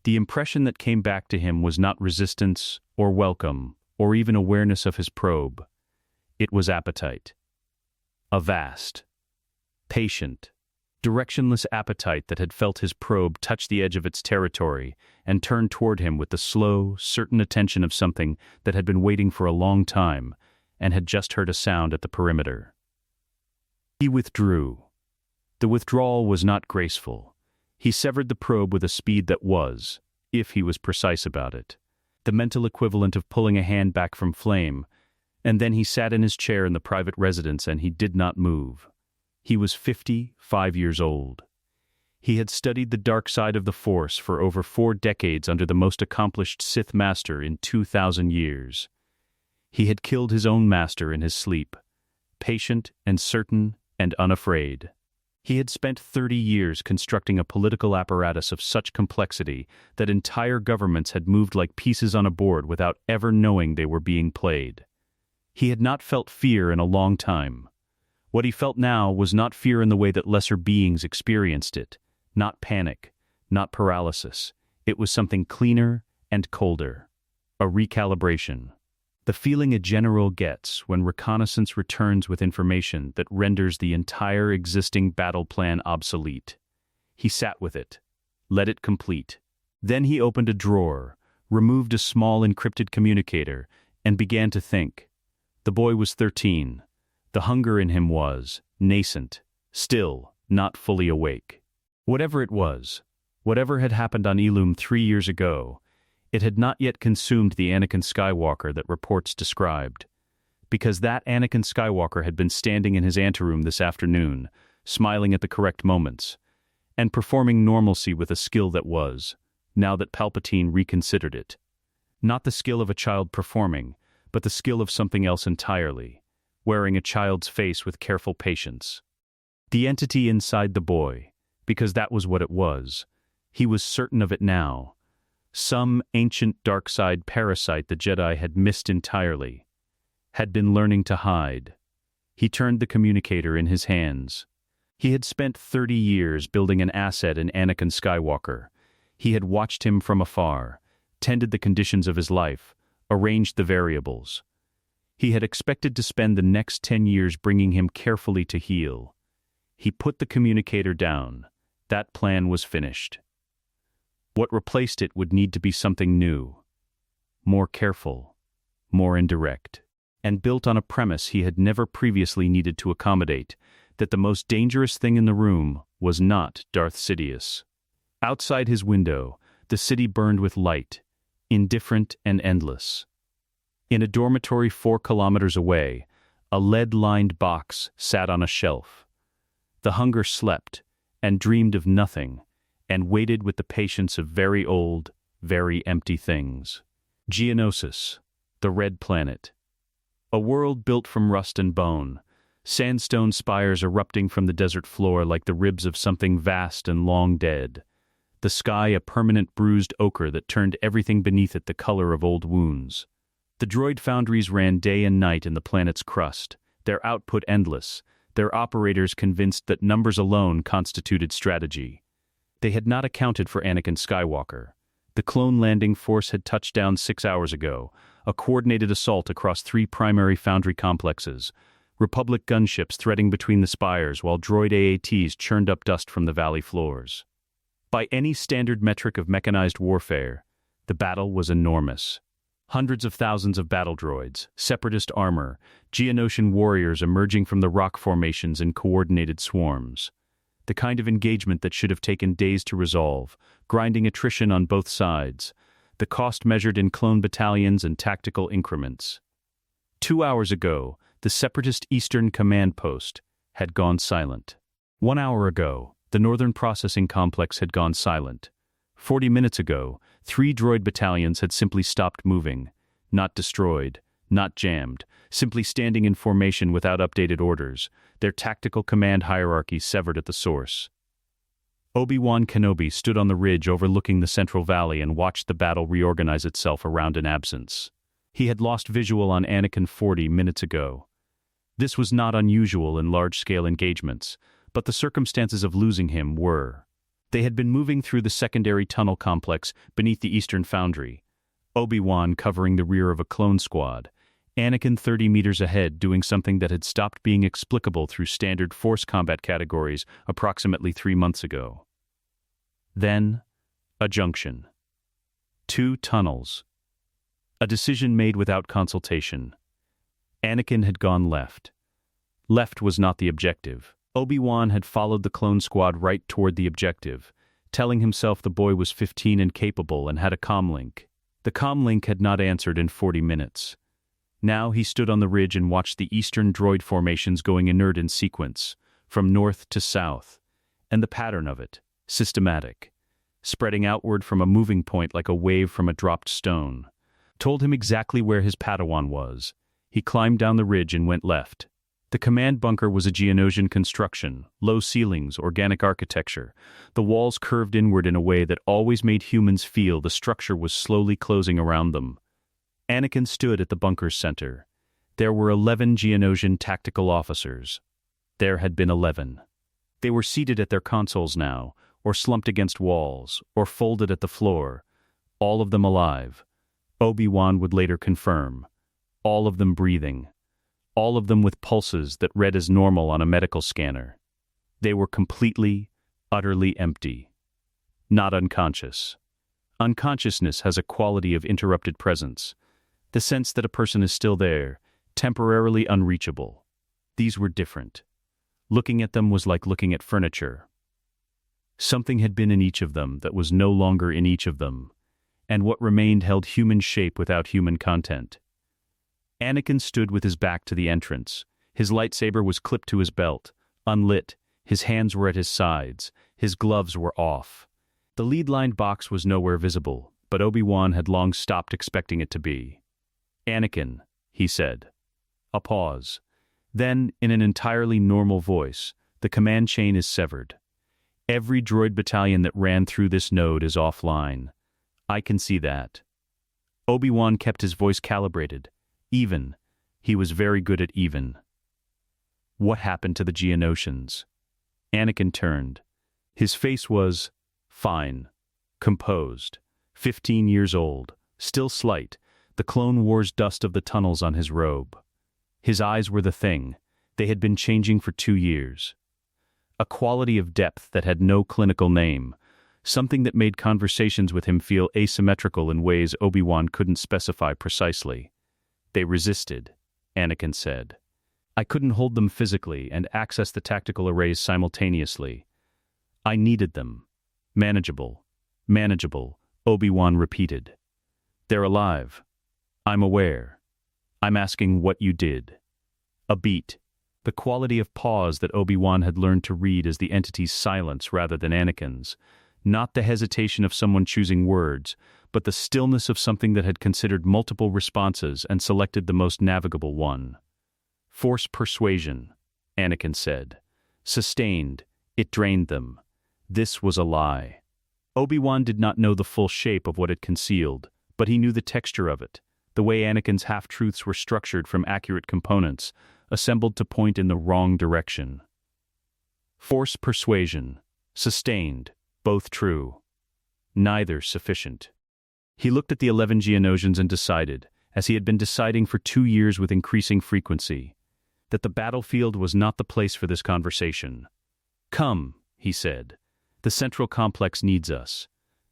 The impression that came back to him was not resistance or welcome or even awareness of his probe. It was appetite. A vast, patient, directionless appetite that had felt his probe touch the edge of its territory and turn toward him with the slow, certain attention of something that had been waiting for a long time and had just heard a sound at the perimeter. He withdrew. The withdrawal was not graceful. He severed the probe with a speed that was, if he was precise about it, the mental equivalent of pulling a hand back from flame, and then he sat in his chair in the private residence and he did not move. He was 55 years old. He had studied the dark side of the Force for over 4 decades under the most accomplished Sith master in 2,000 years. He had killed his own master in his sleep, patient and certain and unafraid. He had spent 30 years constructing a political apparatus of such complexity that entire governments had moved like pieces on a board without ever knowing they were being played. He had not felt fear in a long time. What he felt now was not fear in the way that lesser beings experienced it, not panic, not paralysis. It was something cleaner and colder. A recalibration. The feeling a general gets when reconnaissance returns with information that renders the entire existing battle plan obsolete. He sat with it, let it complete. Then he opened a drawer, removed a small encrypted communicator, and began to think. The boy was 13. The hunger in him was nascent, still not fully awake. Whatever it was, whatever had happened on Ilum 3 years ago, it had not yet consumed the Anakin Skywalker that reports described, because that Anakin Skywalker had been standing in his anteroom this afternoon, smiling at the correct moments, and performing normalcy with a skill that was, now that Palpatine reconsidered it, not the skill of a child performing, but the skill of something else entirely, wearing a child's face with careful patience. The entity inside the boy, because that was what it was. He was certain of it now. Some ancient dark side parasite the Jedi had missed entirely, had been learning to hide. He turned the communicator in his hands. He had spent 30 years building an asset in Anakin Skywalker. He had watched him from afar, tended the conditions of his life, arranged the variables. He had expected to spend the next 10 years bringing him carefully to heel. He put the communicator down. That plan was finished. What replaced it would need to be something new, more careful, more indirect, and built on a premise he had never previously needed to accommodate, that the most dangerous thing in the room was not Darth Sidious. Outside his window, the city burned with light, indifferent and endless. In a dormitory 4 kilometers away, a lead-lined box sat on a shelf. The hunger slept, and dreamed of nothing, and waited with the patience of very old, very empty things. Geonosis, the Red Planet. A world built from rust and bone, sandstone spires erupting from the desert floor like the ribs of something vast and long dead. The sky a permanent bruised ochre that turned everything beneath it the color of old wounds. The droid foundries ran day and night in the planet's crust, their output endless, their operators convinced that numbers alone constituted strategy. They had not accounted for Anakin Skywalker. The clone landing force had touched down 6 hours ago, a coordinated assault across 3 primary foundry complexes, Republic gunships threading between the spires while droid AATs churned up dust from the valley floors. By any standard metric of mechanized warfare, the battle was enormous. Hundreds of thousands of battle droids, separatist armor, Geonosian warriors emerging from the rock formations in coordinated swarms. The kind of engagement that should have taken days to resolve, grinding attrition on both sides, the cost measured in clone battalions and tactical increments. 2 hours ago, the separatist Eastern Command Post had gone silent. 1 hour ago, the Northern Processing Complex had gone silent. 40 minutes ago, 3 droid battalions had simply stopped moving, not destroyed, not jammed, simply standing in formation without updated orders, their tactical command hierarchy severed at the source. Obi-Wan Kenobi stood on the ridge overlooking the Central Valley and watched the battle reorganize itself around an absence. He had lost visual on Anakin 40 minutes ago. This was not unusual in large-scale engagements, but the circumstances of losing him were. They had been moving through the secondary tunnel complex beneath the Eastern Foundry, Obi-Wan covering the rear of a clone squad, Anakin 30 meters ahead doing something that had stopped being explicable through standard force combat categories approximately 3 months ago. Then, a junction. 2 tunnels. A decision made without consultation. Anakin had gone left. Left was not the objective. Obi-Wan had followed the clone squad right toward the objective, telling himself the boy was 15 and capable and had a comlink. The comlink had not answered in 40 minutes. Now he stood on the ridge and watched the eastern droid formations going inert in sequence, from north to south, and the pattern of it, systematic, spreading outward from a moving point like a wave from a dropped stone, told him exactly where his Padawan was. He climbed down the ridge and went left. The command bunker was a Geonosian construction, low ceilings, organic architecture. The walls curved inward in a way that always made humans feel the structure was slowly closing around them. Anakin stood at the bunker's center. There were 11 Geonosian tactical officers. There had been 11. They were seated at their consoles now, or slumped against walls, or folded at the floor, all of them alive. Obi-Wan would later confirm. All of them breathing. All of them with pulses that read as normal on a medical scanner. They were completely, utterly empty. Not unconscious. Unconsciousness has a quality of interrupted presence, the sense that a person is still there, temporarily unreachable. These were different. Looking at them was like looking at furniture. Something had been in each of them that was no longer in each of them, and what remained held human shape without human content. Anakin stood with his back to the entrance. His lightsaber was clipped to his belt, unlit, his hands were at his sides, his gloves were off. The lead-lined box was nowhere visible, but Obi-Wan had long stopped expecting it to be. "Anakin," he said. A pause. Then, in an entirely normal voice, "The command chain is severed. Every droid battalion that ran through this node is offline. I can see that." Obi-Wan kept his voice calibrated. Even. He was very good at even. What happened to the Geonosians? Anakin turned. His face was fine, composed, 15 years old, still slight, the Clone Wars dust of the tunnels on his robe. His eyes were the thing. They had been changing for 2 years. A quality of depth that had no clinical name, something that made conversations with him feel asymmetrical in ways Obi-Wan couldn't specify precisely. They resisted, Anakin said. I couldn't hold them physically and access the tactical arrays simultaneously. I needed them. Manageable. Manageable, Obi-Wan repeated. They're alive. I'm aware. I'm asking what you did. A beat. The quality of pause that Obi-Wan had learned to read as the entity's silence rather than Anakin's. Not the hesitation of someone choosing words, but the stillness of something that had considered multiple responses and selected the most navigable one. Force persuasion, Anakin said. Sustained, it drained them. This was a lie. Obi-Wan did not know the full shape of what it concealed, but he knew the texture of it, the way Anakin's half-truths were structured from accurate components, assembled to point in the wrong direction. Force persuasion, sustained, both true. Neither sufficient. He looked at the 11 Geonosians and decided, as he had been deciding for 2 years with increasing frequency, that the battlefield was not the place for this conversation. Come, he said. The central complex needs us.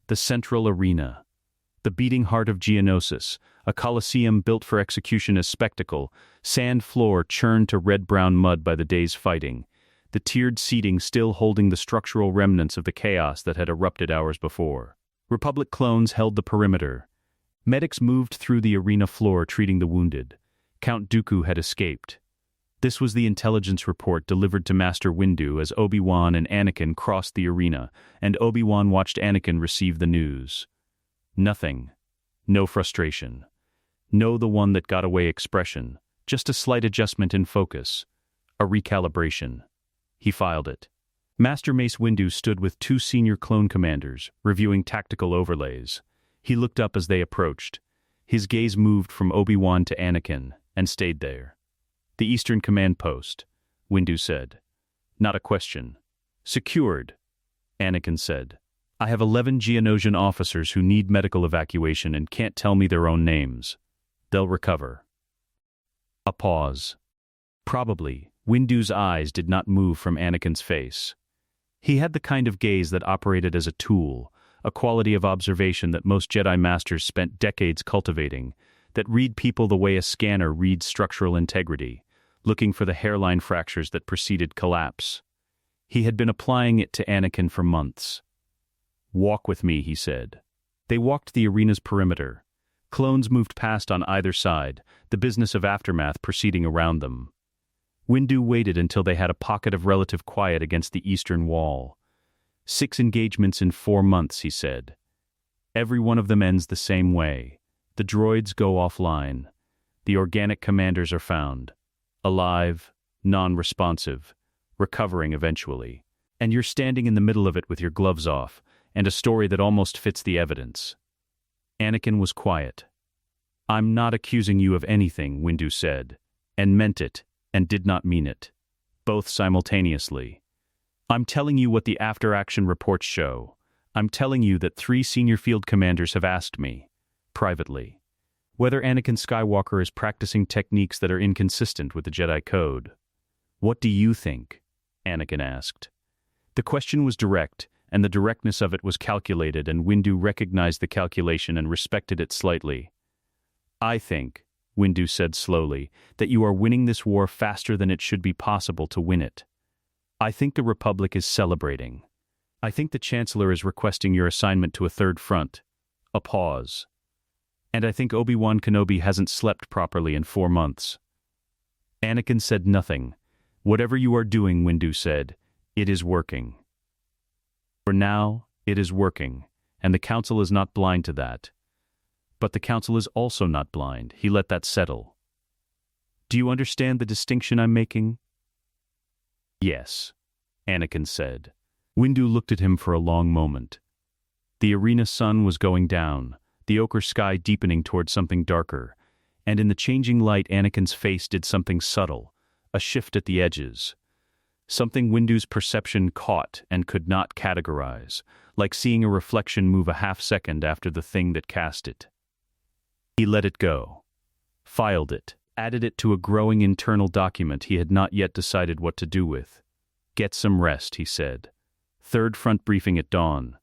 The central arena. The beating heart of Geonosis, a coliseum built for execution as spectacle, sand floor churned to red-brown mud by the day's fighting, the tiered seating still holding the structural remnants of the chaos that had erupted hours before. Republic clones held the perimeter. Medics moved through the arena floor treating the wounded. Count Dooku had escaped. This was the intelligence report delivered to Master Windu as Obi-Wan and Anakin crossed the arena, and Obi-Wan watched Anakin receive the news. Nothing. No frustration. No the one that got away expression. Just a slight adjustment in focus. A recalibration. He filed it. Master Mace Windu stood with 2 senior clone commanders, reviewing tactical overlays. He looked up as they approached. His gaze moved from Obi-Wan to Anakin, and stayed there. The Eastern Command Post, Windu said. Not a question. Secured, Anakin said. I have 11 Geonosian officers who need medical evacuation and can't tell me their own names. They'll recover. A pause. Probably, Windu's eyes did not move from Anakin's face. He had the kind of gaze that operated as a tool, a quality of observation that most Jedi Masters spent decades cultivating, that read people the way a scanner reads structural integrity, looking for the hairline fractures that preceded collapse. He had been applying it to Anakin for months. Walk with me, he said. They walked the arena's perimeter. Clones moved past on either side, the business of aftermath proceeding around them. Windu waited until they had a pocket of relative quiet against the eastern wall. 6 engagements in 4 months, he said. Every one of them ends the same way. The droids go offline. The organic commanders are found. Alive, non-responsive, recovering eventually. And you're standing in the middle of it with your gloves off, and a story that almost fits the evidence. Anakin was quiet. I'm not accusing you of anything, Windu said, and meant it, and did not mean it. Both simultaneously. I'm telling you what the after-action reports show. I'm telling you that 3 senior field commanders have asked me, privately, whether Anakin Skywalker is practicing techniques that are inconsistent with the Jedi Code. What do you think? Anakin asked. The question was direct, and the directness of it was calculated, and Windu recognized the calculation and respected it slightly. I think, Windu said slowly, that you are winning this war faster than it should be possible to win it. I think the Republic is celebrating. I think the Chancellor is requesting your assignment to a third front. A pause. And I think Obi-Wan Kenobi hasn't slept properly in 4 months. Anakin said nothing. Whatever you are doing, Windu said, it is working. For now, it is working, and the Council is not blind to that. But the Council is also not blind. He let that settle. Do you understand the distinction I'm making? Yes, Anakin said. Windu looked at him for a long moment. The arena sun was going down, the ochre sky deepening toward something darker, and in the changing light Anakin's face did something subtle, a shift at the edges. Something Windu's perception caught and could not categorize, like seeing a reflection move a half-second after the thing that cast it. He let it go, filed it, added it to a growing internal document he had not yet decided what to do with. Get some rest, he said. Third front briefing at dawn.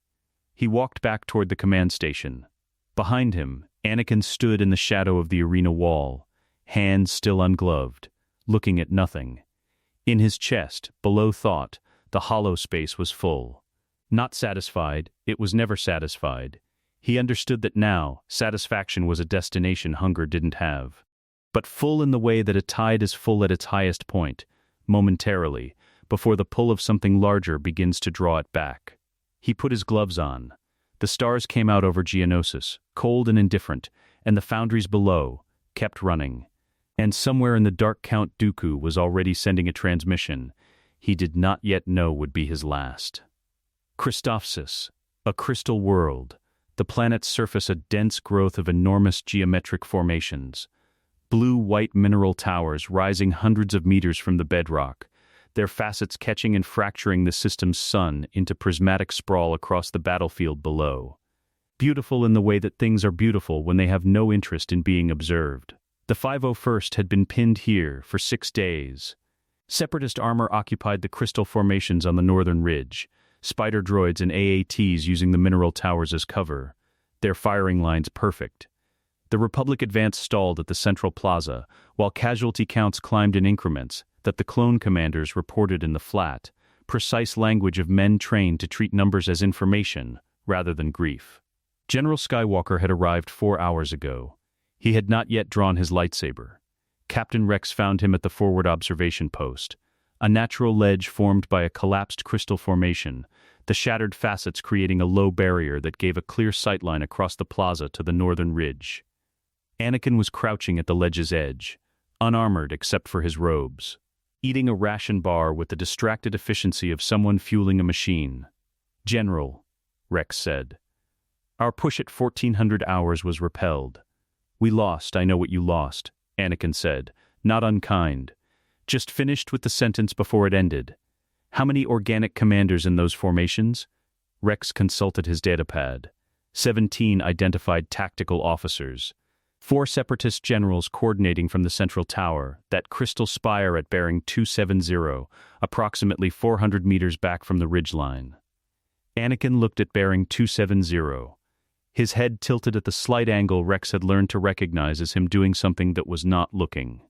He walked back toward the command station. Behind him, Anakin stood in the shadow of the arena wall, hands still ungloved, looking at nothing. In his chest, below thought, the hollow space was full. Not satisfied, it was never satisfied. He understood that now, satisfaction was a destination hunger didn't have. But full in the way that a tide is full at its highest point, momentarily, before the pull of something larger begins to draw it back. He put his gloves on. The stars came out over Geonosis, cold and indifferent, and the foundries below kept running. And somewhere in the dark Count Dooku was already sending a transmission he did not yet know would be his last. Christophsis, a crystal world, the planet's surface a dense growth of enormous geometric formations. Blue-white mineral towers rising hundreds of meters from the bedrock, their facets catching and fracturing the system's sun into prismatic sprawl across the battlefield below. Beautiful in the way that things are beautiful when they have no interest in being observed. The 501st had been pinned here for 6 days. Separatist armor occupied the crystal formations on the northern ridge, spider droids and AATs using the mineral towers as cover, their firing lines perfect. The Republic advance stalled at the central plaza, while casualty counts climbed in increments that the clone commanders reported in the flat, precise language of men trained to treat numbers as information rather than grief. General Skywalker had arrived 4 hours ago. He had not yet drawn his lightsaber. Captain Rex found him at the forward observation post, a natural ledge formed by a collapsed crystal formation, the shattered facets creating a low barrier that gave a clear sightline across the plaza to the northern ridge. Anakin was crouching at the ledge's edge, unarmored except for his robes, eating a ration bar with the distracted efficiency of someone fueling a machine. "General," Rex said, "our push at 1400 hours was repelled." "We lost, I know what you lost," Anakin said, not unkind. Just finished with the sentence before it ended. "How many organic commanders in those formations?" Rex consulted his datapad. 17 identified tactical officers. 4 separatist generals coordinating from the central tower, that crystal spire at bearing 270, approximately 400 meters back from the ridgeline. Anakin looked at bearing 270. His head tilted at the slight angle Rex had learned to recognize as him doing something that was not looking.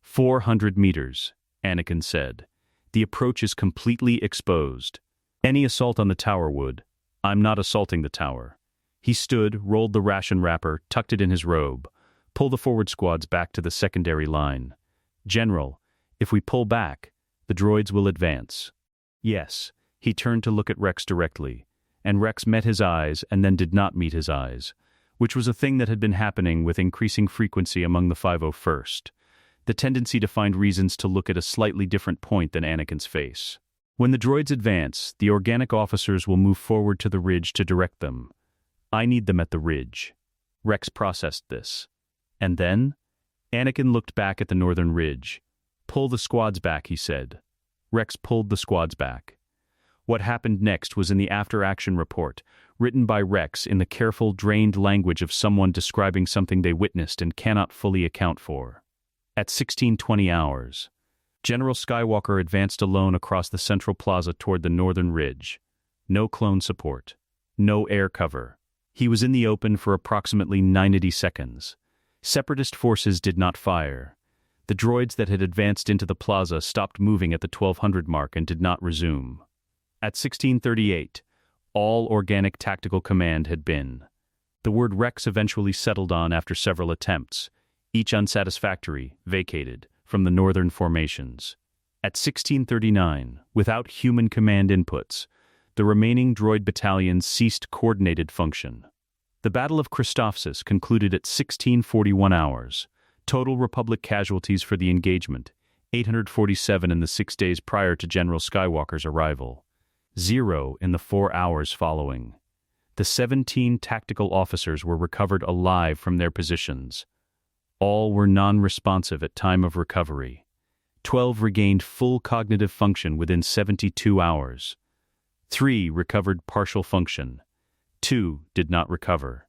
400 meters, Anakin said. "The approach is completely exposed. Any assault on the tower would. I'm not assaulting the tower." He stood, rolled the ration wrapper, tucked it in his robe. "Pull the forward squads back to the secondary line. General, if we pull back, the droids will advance." "Yes." He turned to look at Rex directly, and Rex met his eyes and then did not meet his eyes, which was a thing that had been happening with increasing frequency among the 501st, the tendency to find reasons to look at a slightly different point than Anakin's face. "When the droids advance, the organic officers will move forward to the ridge to direct them. I need them at the ridge." Rex processed this. "And then?" Anakin looked back at the northern ridge. "Pull the squads back," he said. Rex pulled the squads back. What happened next was in the after-action report, written by Rex in the careful, drained language of someone describing something they witnessed and cannot fully account for. At 1620 hours, General Skywalker advanced alone across the central plaza toward the northern ridge. No clone support. No air cover. He was in the open for approximately 90 seconds. Separatist forces did not fire. The droids that had advanced into the plaza stopped moving at the 1200 mark and did not resume. At 1638, all organic tactical command had been. The word Rex eventually settled on after several attempts, each unsatisfactory, vacated, from the northern formations. At 1639, without human command inputs, the remaining droid battalions ceased coordinated function. The Battle of Christophsis concluded at 1641 hours. Total Republic casualties for the engagement, 847 in the 6 days prior to General Skywalker's arrival. 0 in the 4 hours following. The 17 tactical officers were recovered alive from their positions. All were non-responsive at time of recovery. 12 regained full cognitive function within 72 hours. 3 recovered partial function. 2 did not recover.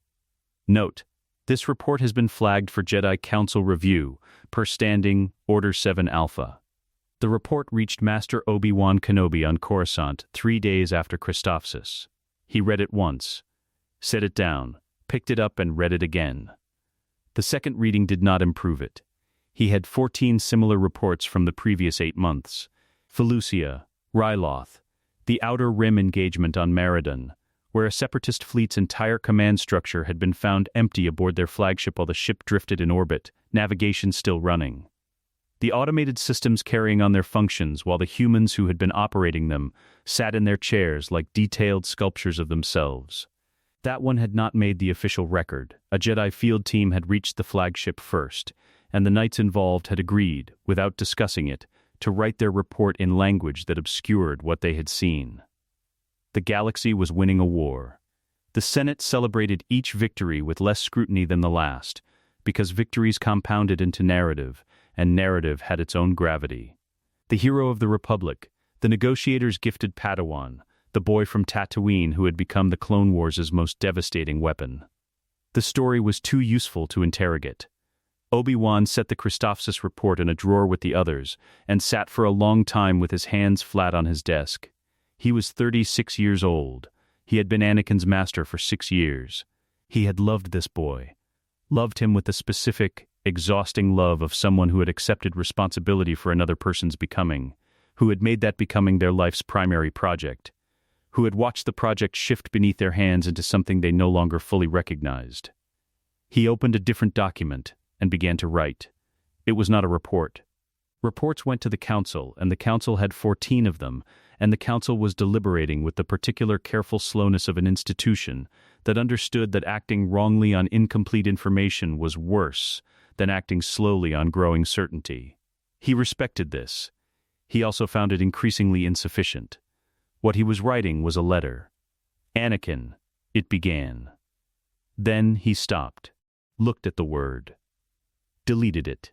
Note: this report has been flagged for Jedi Council review, per standing Order 7 Alpha. The report reached Master Obi-Wan Kenobi on Coruscant 3 days after Christophsis. He read it once, set it down, picked it up and read it again. The second reading did not improve it. He had 14 similar reports from the previous 8 months. Felucia, Ryloth, the Outer Rim engagement on Meriden, where a separatist fleet's entire command structure had been found empty aboard their flagship while the ship drifted in orbit, navigation still running. The automated systems carrying on their functions while the humans who had been operating them sat in their chairs like detailed sculptures of themselves. That one had not made the official record. A Jedi field team had reached the flagship first, and the knights involved had agreed, without discussing it, to write their report in language that obscured what they had seen. The galaxy was winning a war. The Senate celebrated each victory with less scrutiny than the last, because victories compounded into narrative, and narrative had its own gravity. The hero of the Republic, the negotiators' gifted Padawan, the boy from Tatooine who had become the Clone Wars' most devastating weapon. The story was too useful to interrogate. Obi-Wan set the Christophsis report in a drawer with the others, and sat for a long time with his hands flat on his desk. He was 36 years old. He had been Anakin's master for 6 years. He had loved this boy. Loved him with the specific, exhausting love of someone who had accepted responsibility for another person's becoming, who had made that becoming their life's primary project, who had watched the project shift beneath their hands into something they no longer fully recognized. He opened a different document and began to write. It was not a report. Reports went to the Council, and the Council had 14 of them, and the Council was deliberating with the particular careful slowness of an institution that understood that acting wrongly on incomplete information was worse than acting slowly on growing certainty. He respected this. He also found it increasingly insufficient. What he was writing was a letter. Anakin, it began. Then he stopped, looked at the word, deleted it.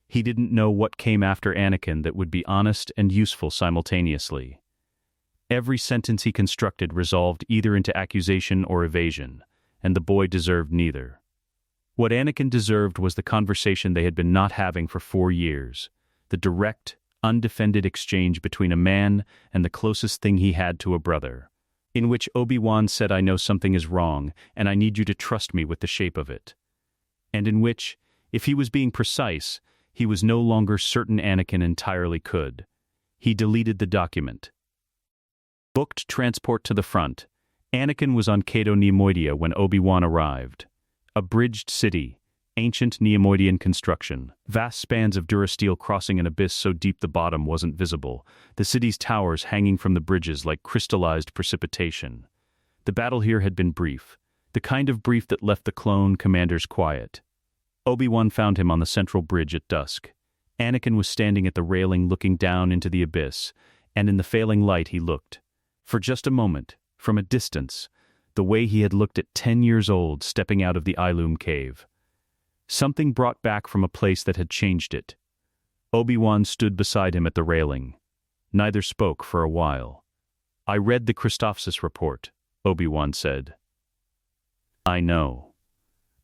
He didn't know what came after Anakin that would be honest and useful simultaneously. Every sentence he constructed resolved either into accusation or evasion, and the boy deserved neither. What Anakin deserved was the conversation they had been not having for 4 years, the direct, undefended exchange between a man and the closest thing he had to a brother, in which Obi-Wan said, "I know something is wrong, and I need you to trust me with the shape of it," and in which, if he was being precise, he was no longer certain Anakin entirely could. He deleted the document. Booked transport to the front. Anakin was on Cato Neimoidia when Obi-Wan arrived. A bridged city, ancient Neimoidian construction, vast spans of durasteel crossing an abyss so deep the bottom wasn't visible, the city's towers hanging from the bridges like crystallized precipitation. The battle here had been brief, the kind of brief that left the clone commanders quiet. Obi-Wan found him on the central bridge at dusk. Anakin was standing at the railing looking down into the abyss, and in the failing light he looked. For just a moment, from a distance, the way he had looked at 10 years old stepping out of the Ilum cave. Something brought back from a place that had changed it. Obi-Wan stood beside him at the railing. Neither spoke for a while. "I read the Christophsis report," Obi-Wan said. "I know.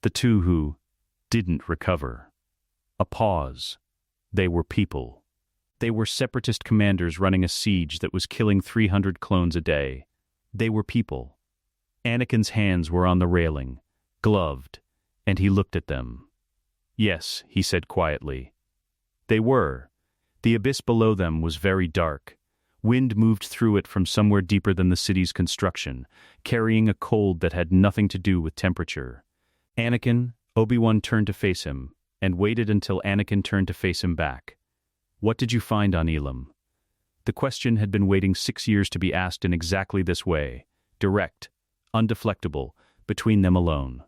The two who didn't recover." A pause. They were people. They were separatist commanders running a siege that was killing 300 clones a day. They were people. Anakin's hands were on the railing, gloved, and he looked at them. "Yes," he said quietly. They were. The abyss below them was very dark. Wind moved through it from somewhere deeper than the city's construction, carrying a cold that had nothing to do with temperature. Anakin, Obi-Wan turned to face him, and waited until Anakin turned to face him back. "What did you find on Ilum?" The question had been waiting 6 years to be asked in exactly this way, direct, undeflectable, between them alone.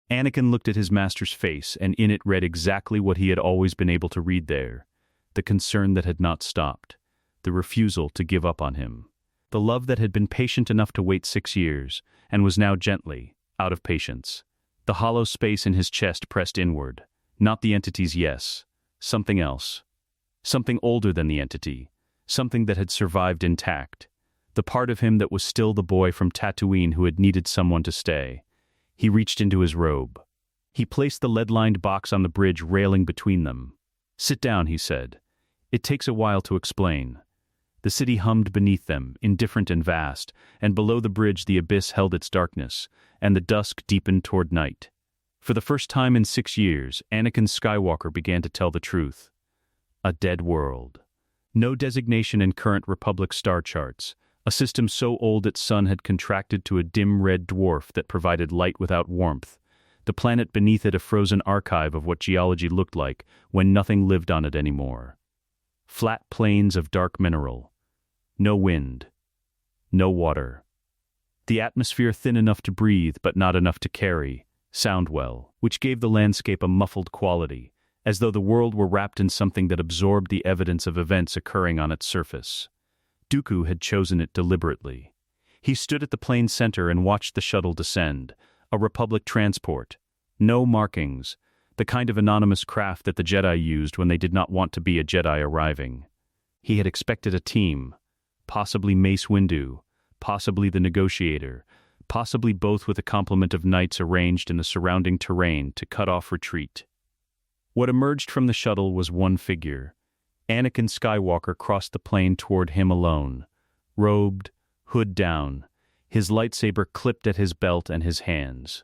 Anakin looked at his master's face, and in it read exactly what he had always been able to read there, the concern that had not stopped, the refusal to give up on him, the love that had been patient enough to wait 6 years, and was now gently, out of patience. The hollow space in his chest pressed inward, not the entity's yes, something else. Something older than the entity, something that had survived intact, the part of him that was still the boy from Tatooine who had needed someone to stay. He reached into his robe. He placed the lead-lined box on the bridge railing between them. "Sit down," he said. "It takes a while to explain." The city hummed beneath them, indifferent and vast, and below the bridge the abyss held its darkness, and the dusk deepened toward night. For the first time in 6 years, Anakin Skywalker began to tell the truth. A dead world. No designation in current Republic star charts, a system so old its sun had contracted to a dim red dwarf that provided light without warmth. The planet beneath it a frozen archive of what geology looked like when nothing lived on it anymore. Flat plains of dark mineral. No wind. No water. The atmosphere thin enough to breathe but not enough to carry, sound well, which gave the landscape a muffled quality, as though the world were wrapped in something that absorbed the evidence of events occurring on its surface. Dooku had chosen it deliberately. He stood at the plane's center and watched the shuttle descend, a Republic transport. No markings, the kind of anonymous craft that the Jedi used when they did not want to be a Jedi arriving. He had expected a team, possibly Mace Windu, possibly the Negotiator, possibly both with a complement of knights arranged in the surrounding terrain to cut off retreat. What emerged from the shuttle was one figure. Anakin Skywalker crossed the plane toward him alone, robed, hood down, his lightsaber clipped at his belt and his hands.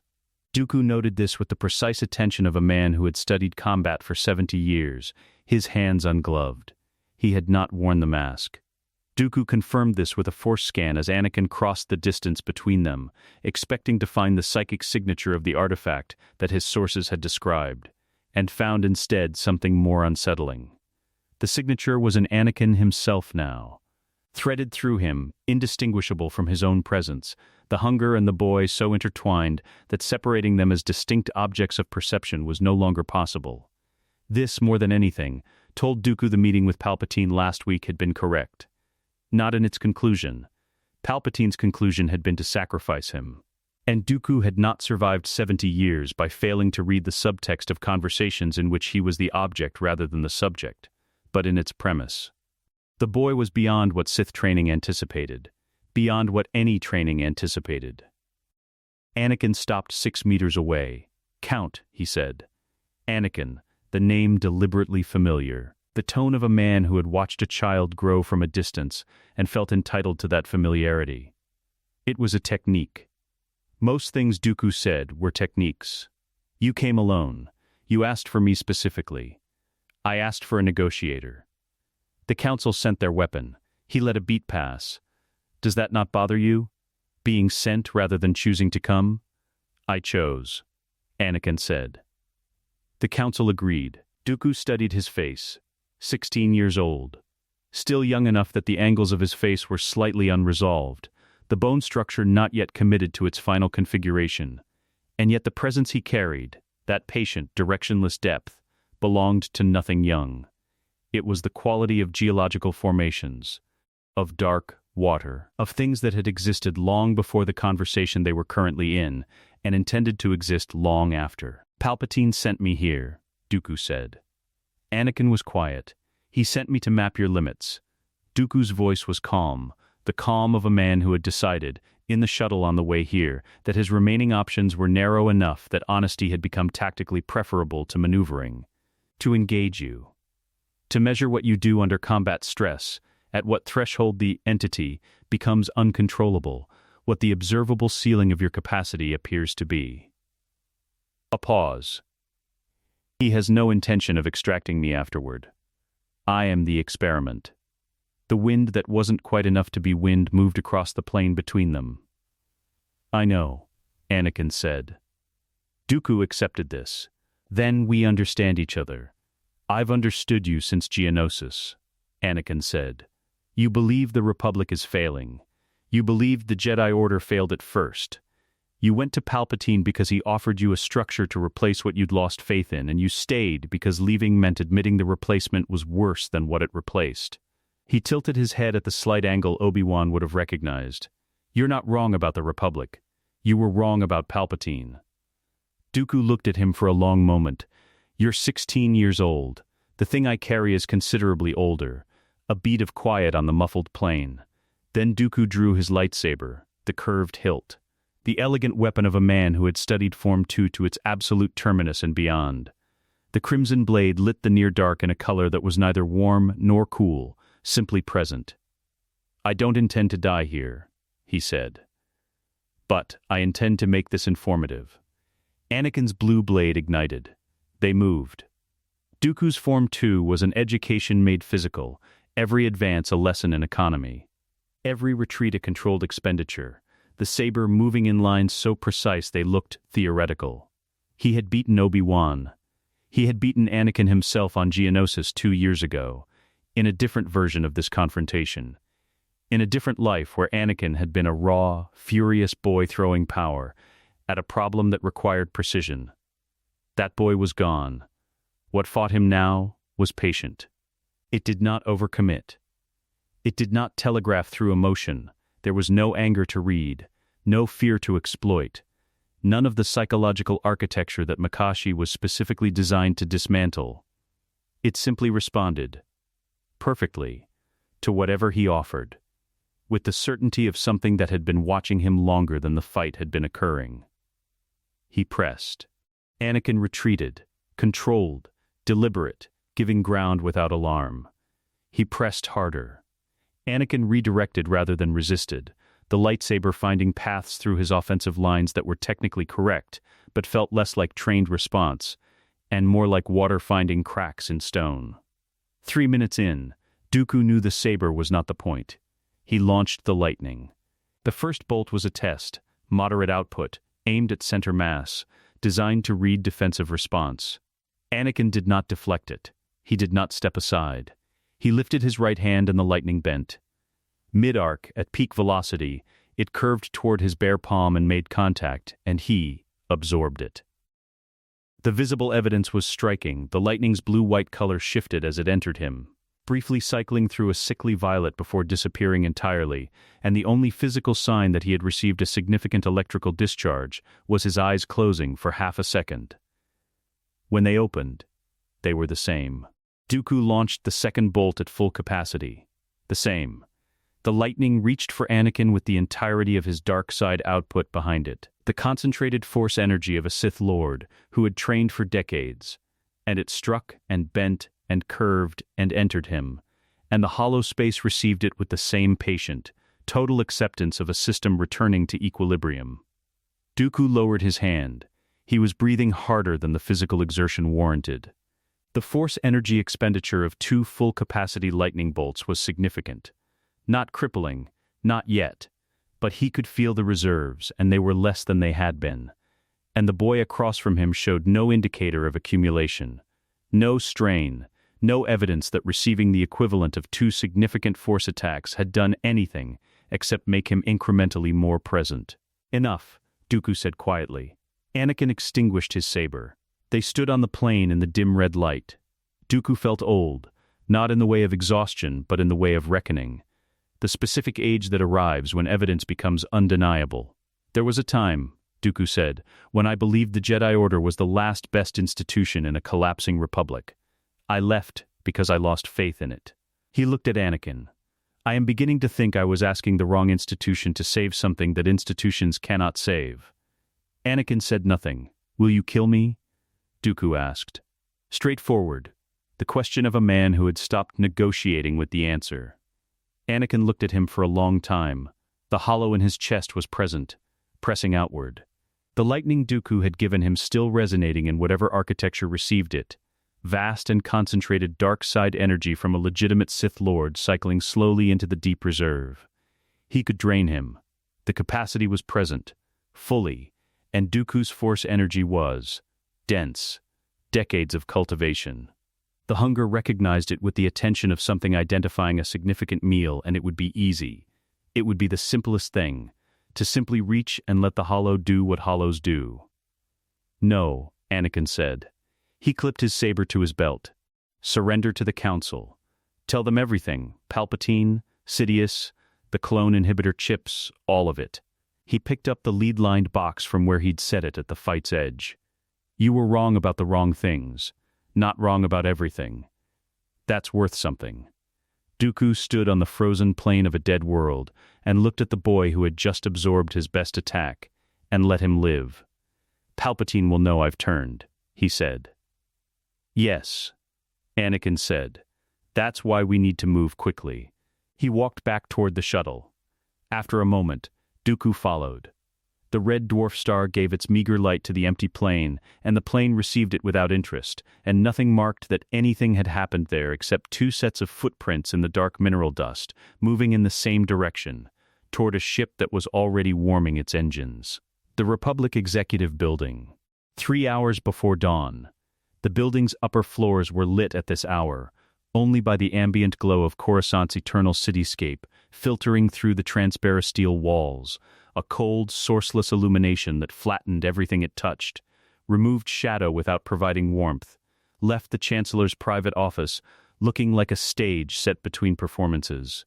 Dooku noted this with the precise attention of a man who had studied combat for 70 years, his hands ungloved. He had not worn the mask. Dooku confirmed this with a force scan as Anakin crossed the distance between them, expecting to find the psychic signature of the artifact that his sources had described, and found instead something more unsettling. The signature was in Anakin himself now. Threaded through him, indistinguishable from his own presence, the hunger and the boy so intertwined that separating them as distinct objects of perception was no longer possible. This, more than anything, told Dooku the meeting with Palpatine last week had been correct. Not in its conclusion. Palpatine's conclusion had been to sacrifice him. And Dooku had not survived 70 years by failing to read the subtext of conversations in which he was the object rather than the subject, but in its premise. The boy was beyond what Sith training anticipated, beyond what any training anticipated. Anakin stopped 6 meters away. "Count," he said. Anakin, the name deliberately familiar, the tone of a man who had watched a child grow from a distance and felt entitled to that familiarity. It was a technique. Most things Dooku said were techniques. You came alone. You asked for me specifically. I asked for a negotiator. The Council sent their weapon. He let a beat pass. Does that not bother you? Being sent rather than choosing to come? I chose, Anakin said. The Council agreed. Dooku studied his face. 16 years old. Still young enough that the angles of his face were slightly unresolved, the bone structure not yet committed to its final configuration. And yet the presence he carried, that patient, directionless depth, belonged to nothing young. It was the quality of geological formations, of dark water, of things that had existed long before the conversation they were currently in, and intended to exist long after. Palpatine sent me here, Dooku said. Anakin was quiet. He sent me to map your limits. Dooku's voice was calm, the calm of a man who had decided, in the shuttle on the way here, that his remaining options were narrow enough that honesty had become tactically preferable to maneuvering. To engage you. To measure what you do under combat stress, at what threshold the entity becomes uncontrollable, what the observable ceiling of your capacity appears to be. A pause. He has no intention of extracting me afterward. I am the experiment. The wind that wasn't quite enough to be wind moved across the plain between them. I know, Anakin said. Dooku accepted this. Then we understand each other. I've understood you since Geonosis, Anakin said. You believe the Republic is failing. You believed the Jedi Order failed at first. You went to Palpatine because he offered you a structure to replace what you'd lost faith in, and you stayed because leaving meant admitting the replacement was worse than what it replaced. He tilted his head at the slight angle Obi-Wan would have recognized. You're not wrong about the Republic. You were wrong about Palpatine. Dooku looked at him for a long moment. You're 16 years old. The thing I carry is considerably older. A beat of quiet on the muffled plane. Then Dooku drew his lightsaber, the curved hilt. The elegant weapon of a man who had studied Form 2 to its absolute terminus and beyond. The crimson blade lit the near dark in a color that was neither warm nor cool, simply present. I don't intend to die here, he said. But I intend to make this informative. Anakin's blue blade ignited. They moved. Dooku's Form 2 was an education made physical, every advance a lesson in economy. Every retreat a controlled expenditure, the saber moving in lines so precise they looked theoretical. He had beaten Obi-Wan. He had beaten Anakin himself on Geonosis 2 years ago, in a different version of this confrontation. In a different life where Anakin had been a raw, furious boy throwing power at a problem that required precision. That boy was gone. What fought him now was patient. It did not overcommit. It did not telegraph through emotion. There was no anger to read, no fear to exploit, none of the psychological architecture that Makashi was specifically designed to dismantle. It simply responded, perfectly, to whatever he offered, with the certainty of something that had been watching him longer than the fight had been occurring. He pressed. Anakin retreated, controlled, deliberate, giving ground without alarm. He pressed harder. Anakin redirected rather than resisted, the lightsaber finding paths through his offensive lines that were technically correct, but felt less like trained response, and more like water finding cracks in stone. 3 minutes in, Dooku knew the saber was not the point. He launched the lightning. The first bolt was a test, moderate output, aimed at center mass, designed to read defensive response. Anakin did not deflect it. He did not step aside. He lifted his right hand and the lightning bent. Mid-arc, at peak velocity, it curved toward his bare palm and made contact, and he absorbed it. The visible evidence was striking. The lightning's blue-white color shifted as it entered him, briefly cycling through a sickly violet before disappearing entirely, and the only physical sign that he had received a significant electrical discharge was his eyes closing for half a second. When they opened, they were the same. Dooku launched the second bolt at full capacity. The same. The lightning reached for Anakin with the entirety of his dark side output behind it, the concentrated force energy of a Sith Lord who had trained for decades, and it struck and bent and curved and entered him, and the hollow space received it with the same patient, total acceptance of a system returning to equilibrium. Dooku lowered his hand. He was breathing harder than the physical exertion warranted. The force energy expenditure of 2 full-capacity lightning bolts was significant. Not crippling, not yet, but he could feel the reserves, and they were less than they had been. And the boy across from him showed no indicator of accumulation. No strain, no evidence that receiving the equivalent of 2 significant force attacks had done anything except make him incrementally more present. Enough, Dooku said quietly. Anakin extinguished his saber. They stood on the plain in the dim red light. Dooku felt old, not in the way of exhaustion, but in the way of reckoning. The specific age that arrives when evidence becomes undeniable. There was a time, Dooku said, when I believed the Jedi Order was the last best institution in a collapsing republic. I left because I lost faith in it. He looked at Anakin. I am beginning to think I was asking the wrong institution to save something that institutions cannot save. Anakin said nothing. Will you kill me? Dooku asked. Straightforward. The question of a man who had stopped negotiating with the answer. Anakin looked at him for a long time. The hollow in his chest was present, pressing outward. The lightning Dooku had given him still resonating in whatever architecture received it. Vast and concentrated dark side energy from a legitimate Sith Lord cycling slowly into the deep reserve. He could drain him. The capacity was present, fully, and Dooku's force energy was dense, decades of cultivation. The hunger recognized it with the attention of something identifying a significant meal, and it would be easy. It would be the simplest thing, to simply reach and let the hollow do what hollows do. No, Anakin said. He clipped his saber to his belt. Surrender to the Council. Tell them everything, Palpatine, Sidious, the clone inhibitor chips, all of it. He picked up the lead-lined box from where he'd set it at the fight's edge. You were wrong about the wrong things, not wrong about everything. That's worth something. Dooku stood on the frozen plain of a dead world and looked at the boy who had just absorbed his best attack, and let him live. Palpatine will know I've turned, he said. Yes, Anakin said. That's why we need to move quickly. He walked back toward the shuttle. After a moment, Dooku followed. The red dwarf star gave its meager light to the empty plane, and the plane received it without interest, and nothing marked that anything had happened there except two sets of footprints in the dark mineral dust, moving in the same direction, toward a ship that was already warming its engines. The Republic Executive Building. 3 hours before dawn. The building's upper floors were lit at this hour, only by the ambient glow of Coruscant's eternal cityscape, filtering through the transparent steel walls, a cold, sourceless illumination that flattened everything it touched, removed shadow without providing warmth, left the Chancellor's private office looking like a stage set between performances.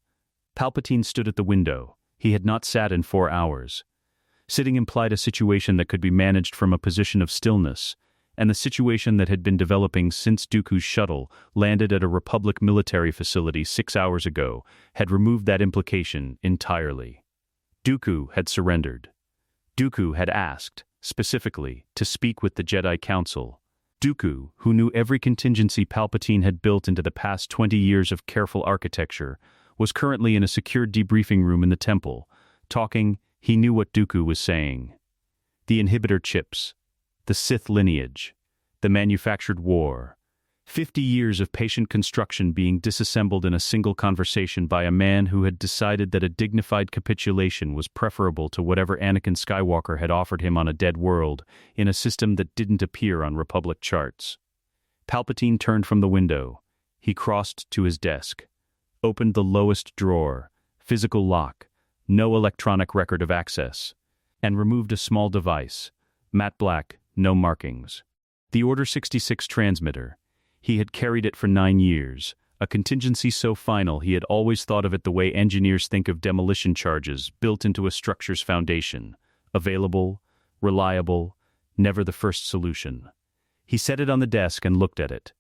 Palpatine stood at the window. He had not sat in 4 hours. Sitting implied a situation that could be managed from a position of stillness, and the situation that had been developing since Dooku's shuttle landed at a Republic military facility 6 hours ago had removed that implication entirely. Dooku had surrendered. Dooku had asked, specifically, to speak with the Jedi Council. Dooku, who knew every contingency Palpatine had built into the past 20 years of careful architecture, was currently in a secured debriefing room in the temple. Talking, he knew what Dooku was saying. The inhibitor chips. The Sith lineage. The manufactured war. 50 years of patient construction being disassembled in a single conversation by a man who had decided that a dignified capitulation was preferable to whatever Anakin Skywalker had offered him on a dead world, in a system that didn't appear on Republic charts. Palpatine turned from the window. He crossed to his desk, opened the lowest drawer, physical lock, no electronic record of access, and removed a small device, matte black, no markings. The Order 66 transmitter. He had carried it for 9 years, a contingency so final he had always thought of it the way engineers think of demolition charges built into a structure's foundation. Available, reliable, never the first solution. He set it on the desk and looked at it.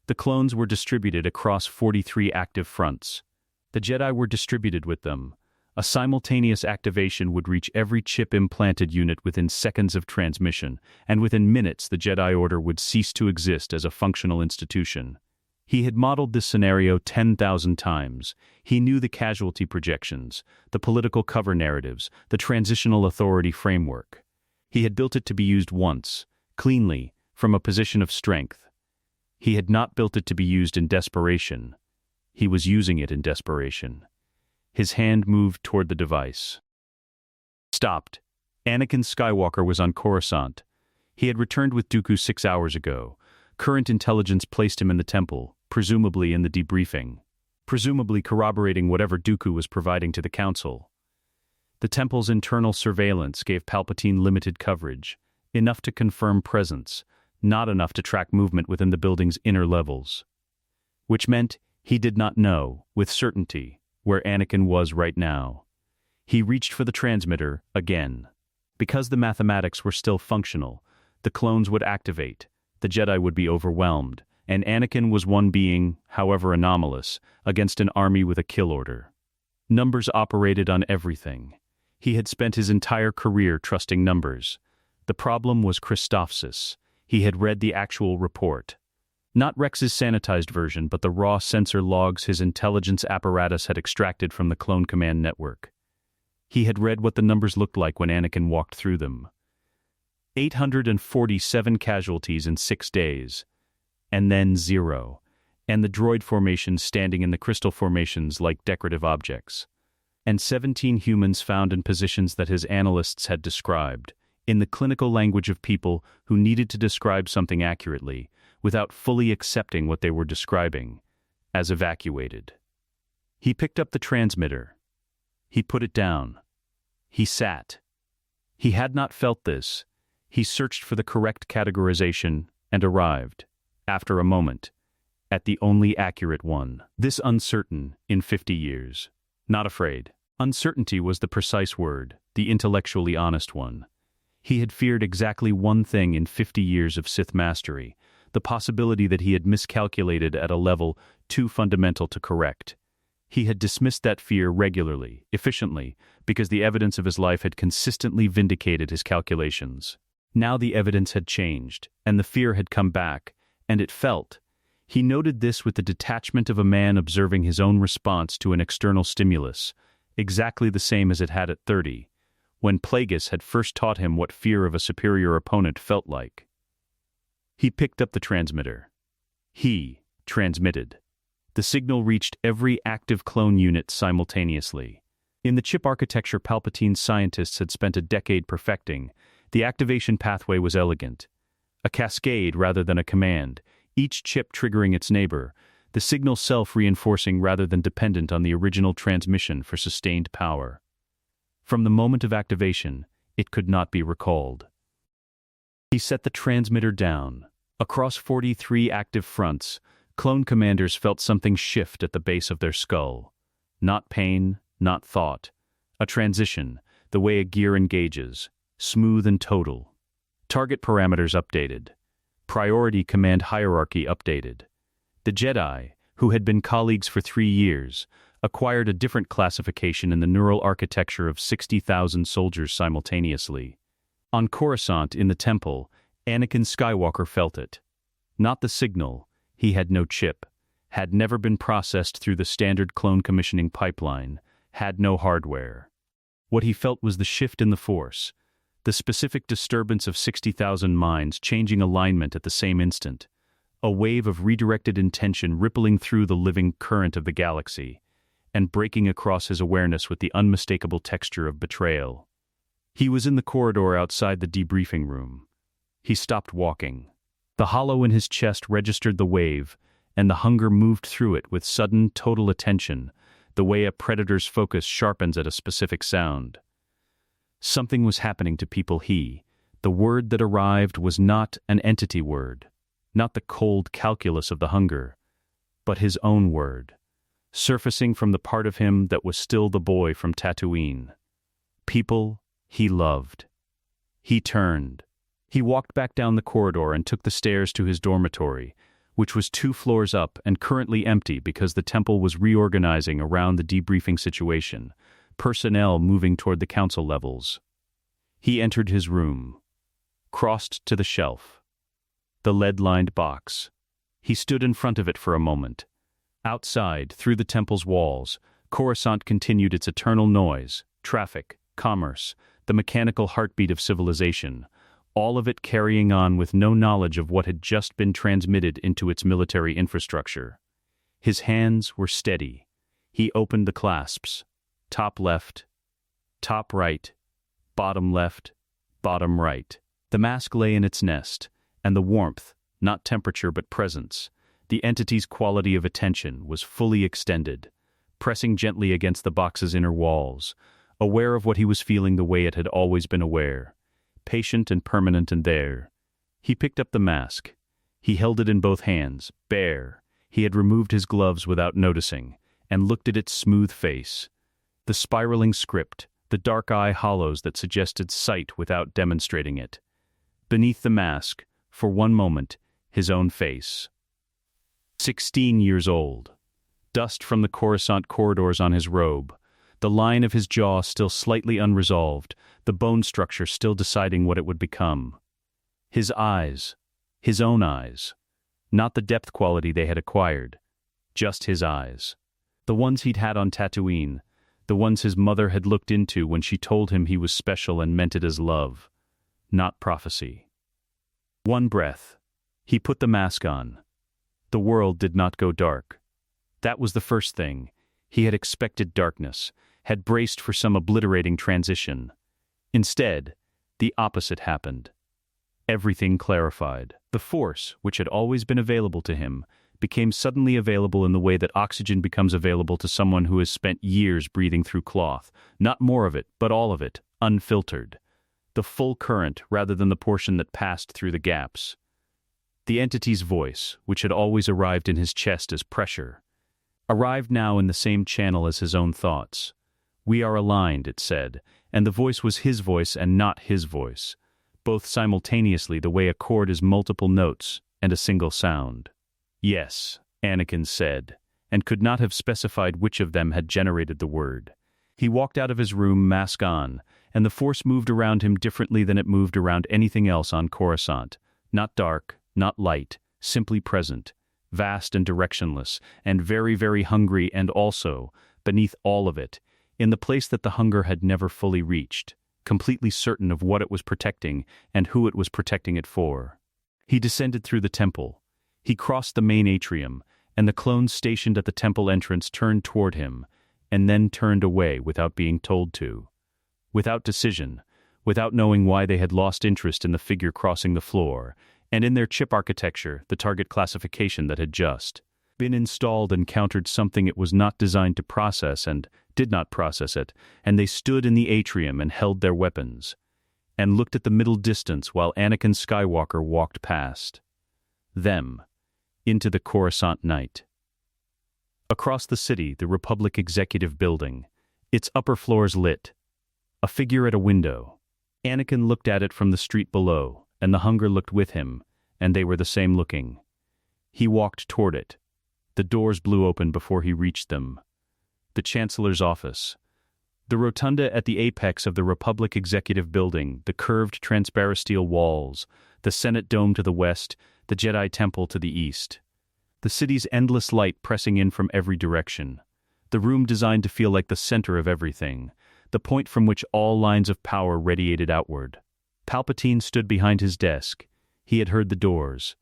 The clones were distributed across 43 active fronts. The Jedi were distributed with them. A simultaneous activation would reach every chip-implanted unit within seconds of transmission, and within minutes the Jedi Order would cease to exist as a functional institution. He had modeled this scenario 10,000 times. He knew the casualty projections, the political cover narratives, the transitional authority framework. He had built it to be used once, cleanly, from a position of strength. He had not built it to be used in desperation. He was using it in desperation. His hand moved toward the device. Stopped. Anakin Skywalker was on Coruscant. He had returned with Dooku 6 hours ago. Current intelligence placed him in the temple, presumably in the debriefing, presumably corroborating whatever Dooku was providing to the Council. The temple's internal surveillance gave Palpatine limited coverage, enough to confirm presence, not enough to track movement within the building's inner levels. Which meant he did not know, with certainty, where Anakin was right now. He reached for the transmitter again. Because the mathematics were still functional, the clones would activate, the Jedi would be overwhelmed, and Anakin was one being, however anomalous, against an army with a kill order. Numbers operated on everything. He had spent his entire career trusting numbers. The problem was Christophsis. He had read the actual report. Not Rex's sanitized version, but the raw sensor logs his intelligence apparatus had extracted from the clone command network. He had read what the numbers looked like when Anakin walked through them. 847 casualties in 6 days. And then 0. And the droid formations standing in the crystal formations like decorative objects. And 17 humans found in positions that his analysts had described, in the clinical language of people who needed to describe something accurately, without fully accepting what they were describing, as evacuated. He picked up the transmitter. He put it down. He sat. He had not felt this. He searched for the correct categorization and arrived, after a moment, at the only accurate one. This uncertain in 50 years. Not afraid. Uncertainty was the precise word, the intellectually honest one. He had feared exactly one thing in 50 years of Sith mastery, the possibility that he had miscalculated at a level too fundamental to correct. He had dismissed that fear regularly, efficiently, because the evidence of his life had consistently vindicated his calculations. Now the evidence had changed, and the fear had come back, and it felt. He noted this with the detachment of a man observing his own response to an external stimulus, exactly the same as it had at 30, when Plagueis had first taught him what fear of a superior opponent felt like. He picked up the transmitter. He transmitted. The signal reached every active clone unit simultaneously. In the chip architecture Palpatine's scientists had spent a decade perfecting, the activation pathway was elegant. A cascade rather than a command, each chip triggering its neighbor, the signal self-reinforcing rather than dependent on the original transmission for sustained power. From the moment of activation, it could not be recalled. He set the transmitter down. Across 43 active fronts, clone commanders felt something shift at the base of their skull. Not pain, not thought. A transition, the way a gear engages, smooth and total. Target parameters updated. Priority command hierarchy updated. The Jedi, who had been colleagues for 3 years, acquired a different classification in the neural architecture of 60,000 soldiers simultaneously. On Coruscant in the temple, Anakin Skywalker felt it. Not the signal, he had no chip, had never been processed through the standard clone commissioning pipeline, had no hardware. What he felt was the shift in the Force, the specific disturbance of 60,000 minds changing alignment at the same instant, a wave of redirected intention rippling through the living current of the galaxy, and breaking across his awareness with the unmistakable texture of betrayal. He was in the corridor outside the debriefing room. He stopped walking. The hollow in his chest registered the wave, and the hunger moved through it with sudden, total attention, the way a predator's focus sharpens at a specific sound. Something was happening to people the word that arrived was not an entity word, not the cold calculus of the hunger, but his own word, surfacing from the part of him that was still the boy from Tatooine. People he loved. He turned. He walked back down the corridor and took the stairs to his dormitory, which was 2 floors up and currently empty because the temple was reorganizing around the debriefing situation, personnel moving toward the council levels. He entered his room, crossed to the shelf. The lead-lined box. He stood in front of it for a moment. Outside, through the temple's walls, Coruscant continued its eternal noise, traffic, commerce, the mechanical heartbeat of civilization, all of it carrying on with no knowledge of what had just been transmitted into its military infrastructure. His hands were steady. He opened the clasps. Top left, top right, bottom left, bottom right. The mask lay in its nest, and the warmth, not temperature but presence, the entity's quality of attention, was fully extended, pressing gently against the box's inner walls, aware of what he was feeling the way it had always been aware, patient and permanent and there. He picked up the mask. He held it in both hands, bare. He had removed his gloves without noticing, and looked at its smooth face. The spiraling script, the dark eye hollows that suggested sight without demonstrating it. Beneath the mask, for one moment, his own face. 16 years old. Dust from the Coruscant corridors on his robe. The line of his jaw still slightly unresolved, the bone structure still deciding what it would become. His eyes. His own eyes. Not the depth quality they had acquired. Just his eyes. The ones he'd had on Tatooine. The ones his mother had looked into when she told him he was special and meant it as love, not prophecy. One breath. He put the mask on. The world did not go dark. That was the first thing. He had expected darkness, had braced for some obliterating transition. Instead, the opposite happened. Everything clarified. The Force, which had always been available to him, became suddenly available in the way that oxygen becomes available to someone who has spent years breathing through cloth. Not more of it, but all of it, unfiltered. The full current rather than the portion that passed through the gaps. The entity's voice, which had always arrived in his chest as pressure, arrived now in the same channel as his own thoughts. We are aligned, it said, and the voice was his voice and not his voice, both simultaneously the way a chord is multiple notes and a single sound. Yes, Anakin said, and could not have specified which of them had generated the word. He walked out of his room, mask on, and the Force moved around him differently than it moved around anything else on Coruscant. Not dark, not light, simply present, vast and directionless, and very, very hungry, and also, beneath all of it, in the place that the hunger had never fully reached, completely certain of what it was protecting and who it was protecting it for. He descended through the temple. He crossed the main atrium, and the clones stationed at the temple entrance turned toward him, and then turned away without being told to. Without decision, without knowing why they had lost interest in the figure crossing the floor, and in their chip architecture, the target classification that had just been installed encountered something it was not designed to process and did not process it, and they stood in the atrium and held their weapons, and looked at the middle distance while Anakin Skywalker walked past them into the Coruscant night. Across the city, the Republic Executive Building, its upper floors lit. A figure at a window. Anakin looked at it from the street below, and the hunger looked with him, and they were the same looking. He walked toward it. The doors blew open before he reached them. The Chancellor's office. The rotunda at the apex of the Republic Executive Building, the curved transparent steel walls, the Senate Dome to the west, the Jedi Temple to the east. The city's endless light pressing in from every direction. The room designed to feel like the center of everything, the point from which all lines of power radiated outward. Palpatine stood behind his desk. He had heard the doors.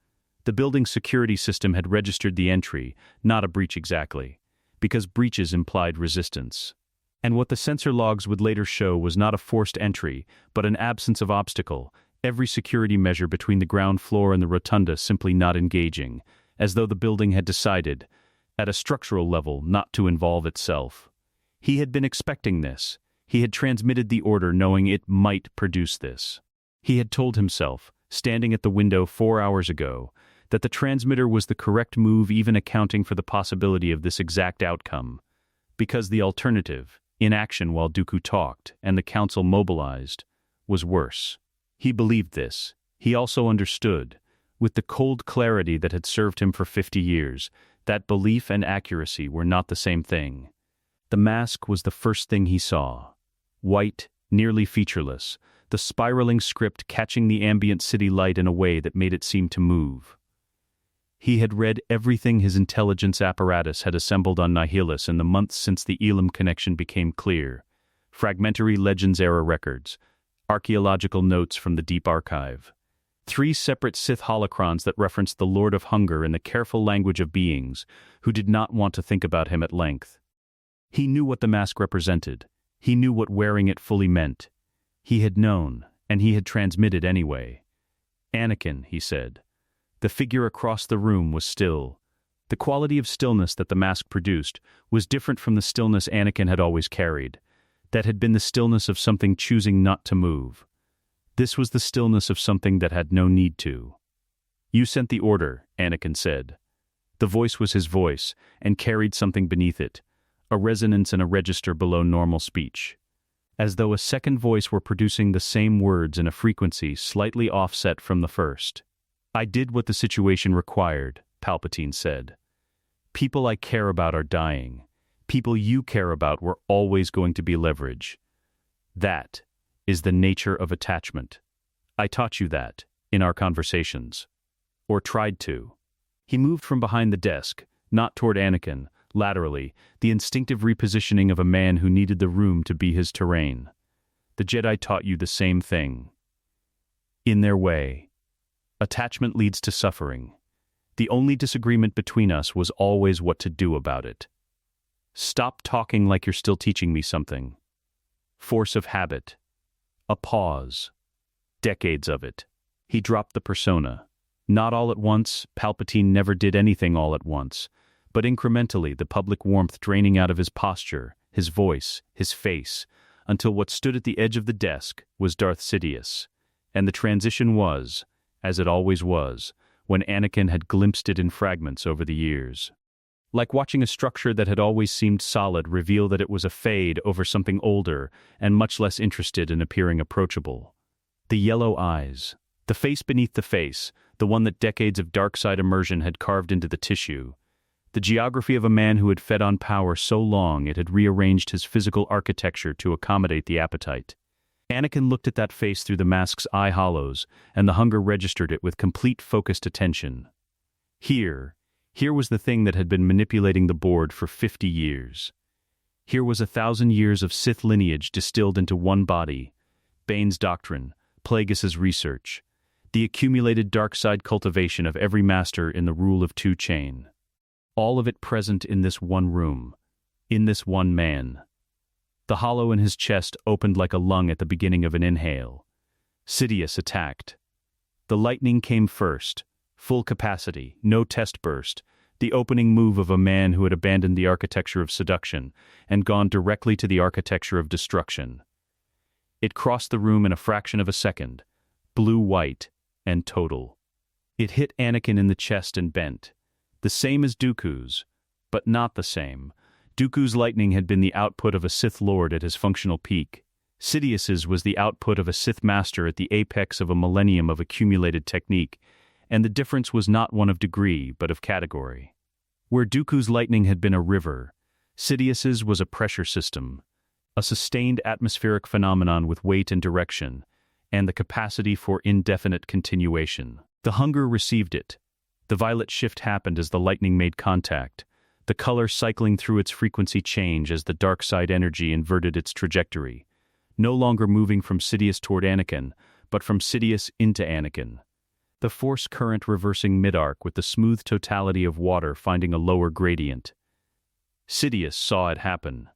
The building's security system had registered the entry, not a breach exactly, because breaches implied resistance. And what the sensor logs would later show was not a forced entry, but an absence of obstacle, every security measure between the ground floor and the rotunda simply not engaging, as though the building had decided, at a structural level, not to involve itself. He had been expecting this. He had transmitted the order knowing it might produce this. He had told himself, standing at the window 4 hours ago, that the transmitter was the correct move, even accounting for the possibility of this exact outcome, because the alternative, inaction while Dooku talked and the Council mobilized, was worse. He believed this. He also understood, with the cold clarity that had served him for 50 years, that belief and accuracy were not the same thing. The mask was the first thing he saw. White, nearly featureless, the spiraling script catching the ambient city light in a way that made it seem to move. He had read everything his intelligence apparatus had assembled on Nihilus in the months since the Ilum connection became clear. Fragmentary Legends-era records, archaeological notes from the deep archive. 3 separate Sith holocrons that referenced the Lord of Hunger in the careful language of beings who did not want to think about him at length. He knew what the mask represented. He knew what wearing it fully meant. He had known, and he had transmitted anyway. Anakin, he said. The figure across the room was still. The quality of stillness that the mask produced was different from the stillness Anakin had always carried. That had been the stillness of something choosing not to move. This was the stillness of something that had no need to. You sent the order, Anakin said. The voice was his voice, and carried something beneath it, a resonance and a register below normal speech. As though a second voice were producing the same words in a frequency slightly offset from the first. I did what the situation required, Palpatine said. People I care about are dying. People you care about were always going to be leverage. That is the nature of attachment. I taught you that, in our conversations. Or tried to. He moved from behind the desk, not toward Anakin, laterally, the instinctive repositioning of a man who needed the room to be his terrain. The Jedi taught you the same thing. In their way. Attachment leads to suffering. The only disagreement between us was always what to do about it. Stop talking like you're still teaching me something. Force of habit. A pause. Decades of it. He dropped the persona. Not all at once, Palpatine never did anything all at once, but incrementally the public warmth draining out of his posture, his voice, his face, until what stood at the edge of the desk was Darth Sidious, and the transition was, as it always was, when Anakin had glimpsed it in fragments over the years. Like watching a structure that had always seemed solid reveal that it was a fade over something older and much less interested in appearing approachable. The yellow eyes, the face beneath the face, the one that decades of dark side immersion had carved into the tissue, the geography of a man who had fed on power so long it had rearranged his physical architecture to accommodate the appetite. Anakin looked at that face through the mask's eye hollows, and the hunger registered it with complete focused attention. Here, Here was the thing that had been manipulating the board for 50 years. Here was 1,000 years of Sith lineage distilled into one body, Bane's doctrine, Plagueis's research, the accumulated dark side cultivation of every master in the rule of two chain. All of it present in this one room, in this one man. The hollow in his chest opened like a lung at the beginning of an inhale. Sidious attacked. The lightning came first, full capacity, no test burst, the opening move of a man who had abandoned the architecture of seduction and gone directly to the architecture of destruction. It crossed the room in a fraction of a second, blue-white and total. It hit Anakin in the chest and bent. The same as Dooku's, but not the same. Dooku's lightning had been the output of a Sith Lord at his functional peak. Sidious's was the output of a Sith Master at the apex of a millennium of accumulated technique, and the difference was not one of degree, but of category. Where Dooku's lightning had been a river, Sidious's was a pressure system, a sustained atmospheric phenomenon with weight and direction, and the capacity for indefinite continuation. The hunger received it. The violet shift happened as the lightning made contact, the color cycling through its frequency change as the dark side energy inverted its trajectory, no longer moving from Sidious toward Anakin, but from Sidious into Anakin. The force current reversing mid-arc with the smooth totality of water finding a lower gradient. Sidious saw it happen.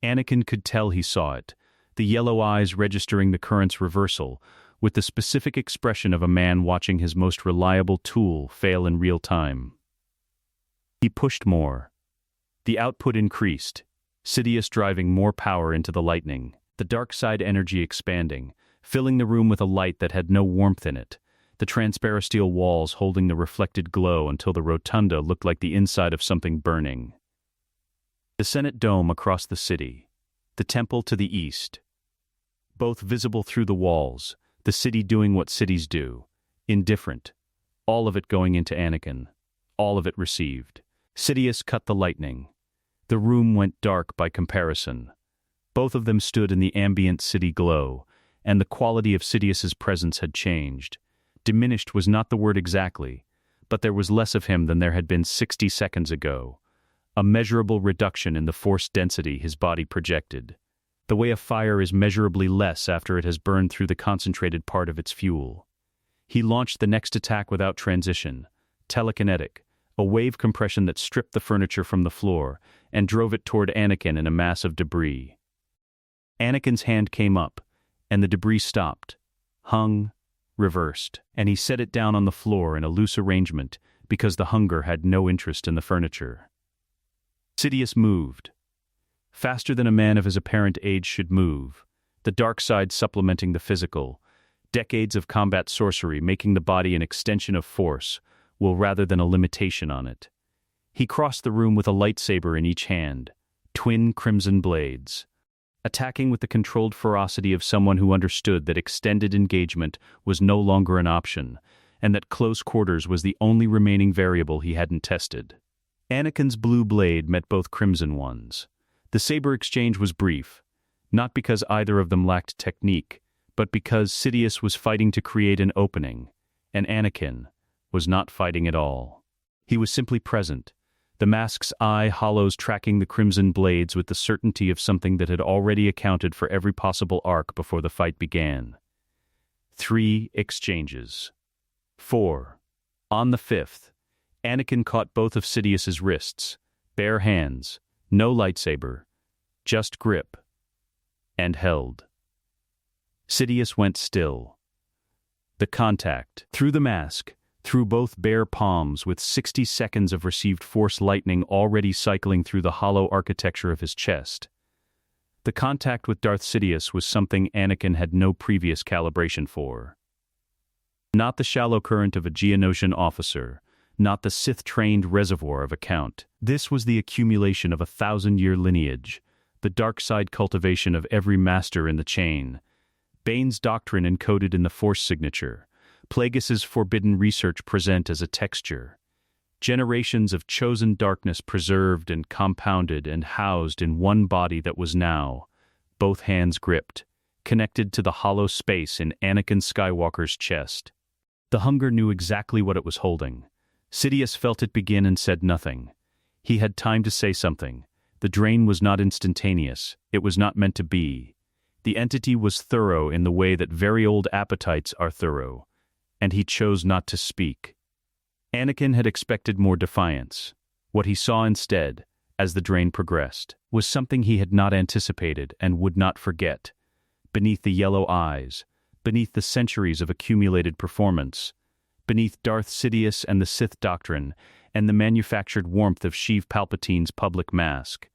Anakin could tell he saw it, the yellow eyes registering the current's reversal, with the specific expression of a man watching his most reliable tool fail in real time. He pushed more. The output increased, Sidious driving more power into the lightning, the dark side energy expanding, filling the room with a light that had no warmth in it, the transparasteel walls holding the reflected glow until the rotunda looked like the inside of something burning. The Senate dome across the city, the temple to the east, both visible through the walls, the city doing what cities do, indifferent, all of it going into Anakin, all of it received. Sidious cut the lightning. The room went dark by comparison. Both of them stood in the ambient city glow, and the quality of Sidious's presence had changed. Diminished was not the word exactly, but there was less of him than there had been 60 seconds ago. A measurable reduction in the force density his body projected. The way a fire is measurably less after it has burned through the concentrated part of its fuel. He launched the next attack without transition, telekinetic, a wave compression that stripped the furniture from the floor and drove it toward Anakin in a mass of debris. Anakin's hand came up, and the debris stopped, hung, reversed, and he set it down on the floor in a loose arrangement because the hunger had no interest in the furniture. Sidious moved. Faster than a man of his apparent age should move, the dark side supplementing the physical, decades of combat sorcery making the body an extension of force, will rather than a limitation on it. He crossed the room with a lightsaber in each hand, twin crimson blades, attacking with the controlled ferocity of someone who understood that extended engagement was no longer an option, and that close quarters was the only remaining variable he hadn't tested. Anakin's blue blade met both crimson ones. The saber exchange was brief, not because either of them lacked technique, but because Sidious was fighting to create an opening, and Anakin was not fighting at all. He was simply present, the mask's eye hollows tracking the crimson blades with the certainty of something that had already accounted for every possible arc before the fight began. 3 exchanges. 4. On the 5th, Anakin caught both of Sidious's wrists, bare hands, no lightsaber, just grip, and held. Sidious went still. The contact, through the mask, through both bare palms with 60 seconds of received force lightning already cycling through the hollow architecture of his chest. The contact with Darth Sidious was something Anakin had no previous calibration for. Not the shallow current of a Geonosian officer, not the Sith-trained reservoir of a count. This was the accumulation of 1,000-year lineage, the dark side cultivation of every master in the chain, Bane's doctrine encoded in the Force signature, Plagueis's forbidden research present as a texture, generations of chosen darkness preserved and compounded and housed in one body that was now, both hands gripped, connected to the hollow space in Anakin Skywalker's chest. The hunger knew exactly what it was holding, Sidious felt it begin and said nothing. He had time to say something. The drain was not instantaneous. It was not meant to be. The entity was thorough in the way that very old appetites are thorough, and he chose not to speak. Anakin had expected more defiance. What he saw instead, as the drain progressed, was something he had not anticipated and would not forget. Beneath the yellow eyes, beneath the centuries of accumulated performance, beneath Darth Sidious and the Sith doctrine and the manufactured warmth of Sheev Palpatine's public mask,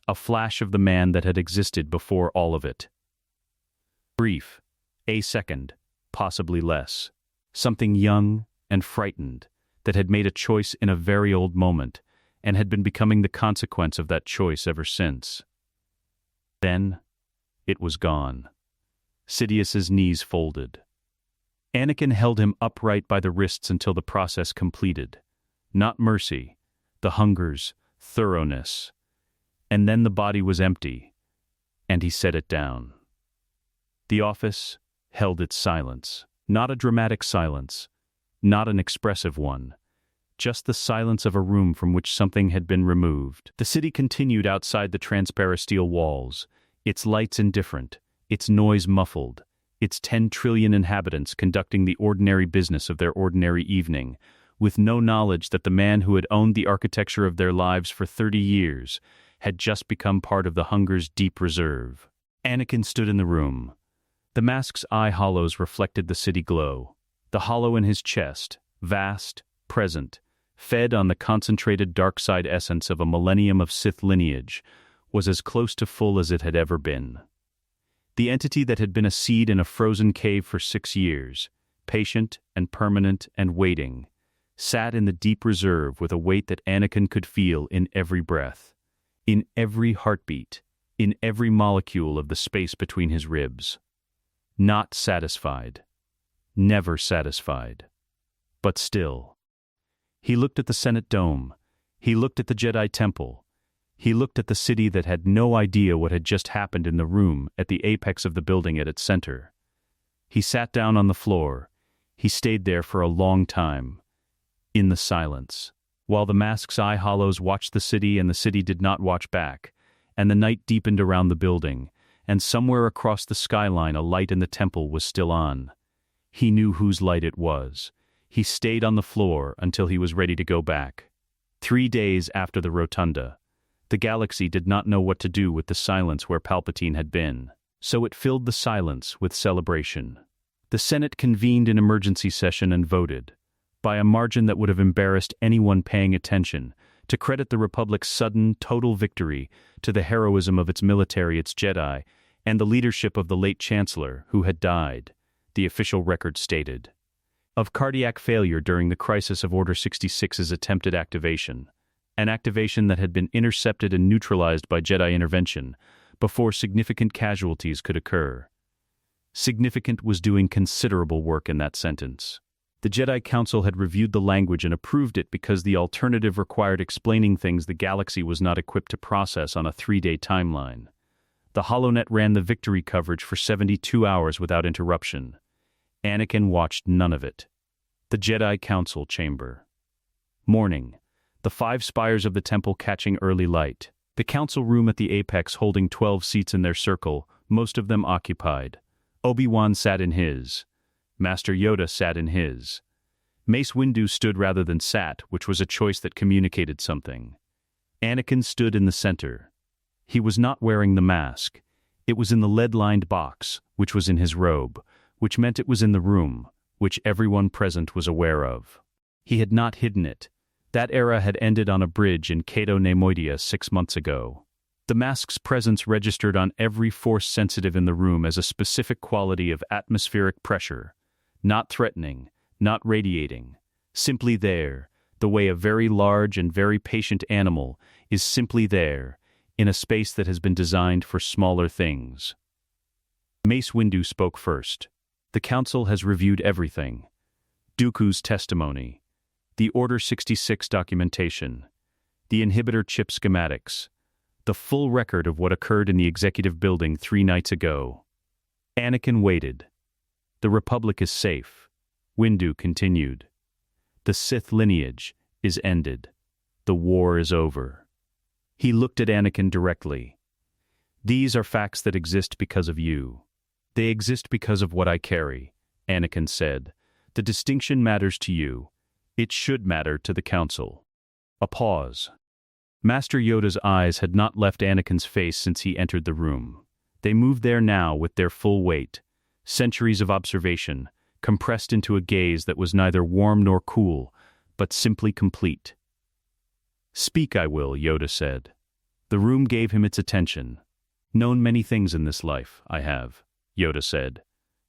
a flash of the man that had existed before all of it. Brief, a second, possibly less. Something young and frightened that had made a choice in a very old moment and had been becoming the consequence of that choice ever since. Then, it was gone. Sidious's knees folded. Anakin held him upright by the wrists until the process completed. Not mercy, the hunger's thoroughness. And then the body was empty, and he set it down. The office held its silence. Not a dramatic silence, not an expressive one, just the silence of a room from which something had been removed. The city continued outside the transparent steel walls, its lights indifferent, its noise muffled, its 10 trillion inhabitants conducting the ordinary business of their ordinary evening, with no knowledge that the man who had owned the architecture of their lives for 30 years had just become part of the hunger's deep reserve. Anakin stood in the room. The mask's eye hollows reflected the city glow. The hollow in his chest, vast, present, fed on the concentrated dark side essence of a millennium of Sith lineage, was as close to full as it had ever been. The entity that had been a seed in a frozen cave for 6 years, patient and permanent and waiting, sat in the deep reserve with a weight that Anakin could feel in every breath, in every heartbeat, in every molecule of the space between his ribs. Not satisfied. Never satisfied. But still. He looked at the Senate Dome. He looked at the Jedi Temple. He looked at the city that had no idea what had just happened in the room at the apex of the building at its center. He sat down on the floor. He stayed there for a long time, in the silence, while the mask's eye hollows watched the city and the city did not watch back, and the night deepened around the building, and somewhere across the skyline a light in the temple was still on. He knew whose light it was. He stayed on the floor until he was ready to go back. 3 days after the rotunda, the galaxy did not know what to do with the silence where Palpatine had been, so it filled the silence with celebration. The Senate convened an emergency session and voted, by a margin that would have embarrassed anyone paying attention, to credit the Republic's sudden, total victory to the heroism of its military, its Jedi, and the leadership of the late Chancellor, who had died, the official record stated, of cardiac failure during the crisis of Order 66's attempted activation, an activation that had been intercepted and neutralized by Jedi intervention before significant casualties could occur. Significant was doing considerable work in that sentence. The Jedi Council had reviewed the language and approved it because the alternative required explaining things the galaxy was not equipped to process on a 3-day timeline. The HoloNet ran the victory coverage for 72 hours without interruption. Anakin watched none of it. The Jedi Council chamber. Morning. The 5 spires of the temple catching early light. The council room at the apex holding 12 seats in their circle, most of them occupied. Obi-Wan sat in his. Master Yoda sat in his. Mace Windu stood rather than sat, which was a choice that communicated something. Anakin stood in the center. He was not wearing the mask. It was in the lead-lined box, which was in his robe, which meant it was in the room, which everyone present was aware of. He had not hidden it. That era had ended on a bridge in Cato Nemoidia 6 months ago. The mask's presence registered on every force sensitive in the room as a specific quality of atmospheric pressure. Not threatening, not radiating, simply there, the way a very large and very patient animal is simply there, in a space that has been designed for smaller things. Mace Windu spoke first. The Council has reviewed everything. Dooku's testimony, the Order 66 documentation, the inhibitor chip schematics, the full record of what occurred in the executive building 3 nights ago. Anakin waited. The Republic is safe. Windu continued. The Sith lineage, is ended. The war is over. He looked at Anakin directly. These are facts that exist because of you. They exist because of what I carry, Anakin said. The distinction matters to you. It should matter to the Council. A pause. Master Yoda's eyes had not left Anakin's face since he entered the room. They moved there now with their full weight. Centuries of observation, compressed into a gaze that was neither warm nor cool, but simply complete. Speak, I will, Yoda said. The room gave him its attention. Known many things in this life, I have, Yoda said.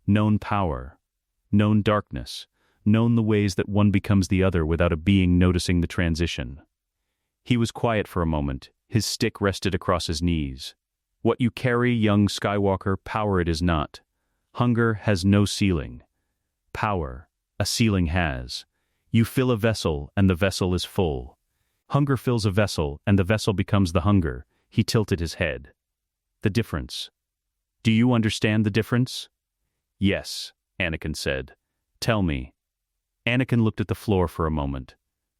Known power. Known darkness. Known the ways that one becomes the other without a being noticing the transition. He was quiet for a moment, his stick rested across his knees. What you carry, young Skywalker, power it is not. Hunger has no ceiling. Power, a ceiling has. You fill a vessel, and the vessel is full. Hunger fills a vessel, and the vessel becomes the hunger. He tilted his head. The difference. Do you understand the difference? Yes, Anakin said. Tell me. Anakin looked at the floor for a moment.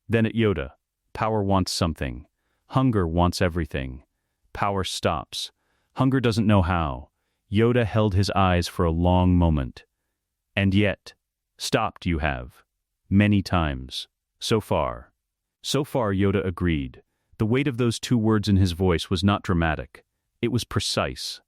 Then at Yoda. Power wants something. Hunger wants everything. Power stops. Hunger doesn't know how. Yoda held his eyes for a long moment. And yet, stopped you have. Many times. So far. So far, Yoda agreed. The weight of those two words in his voice was not dramatic. It was precise.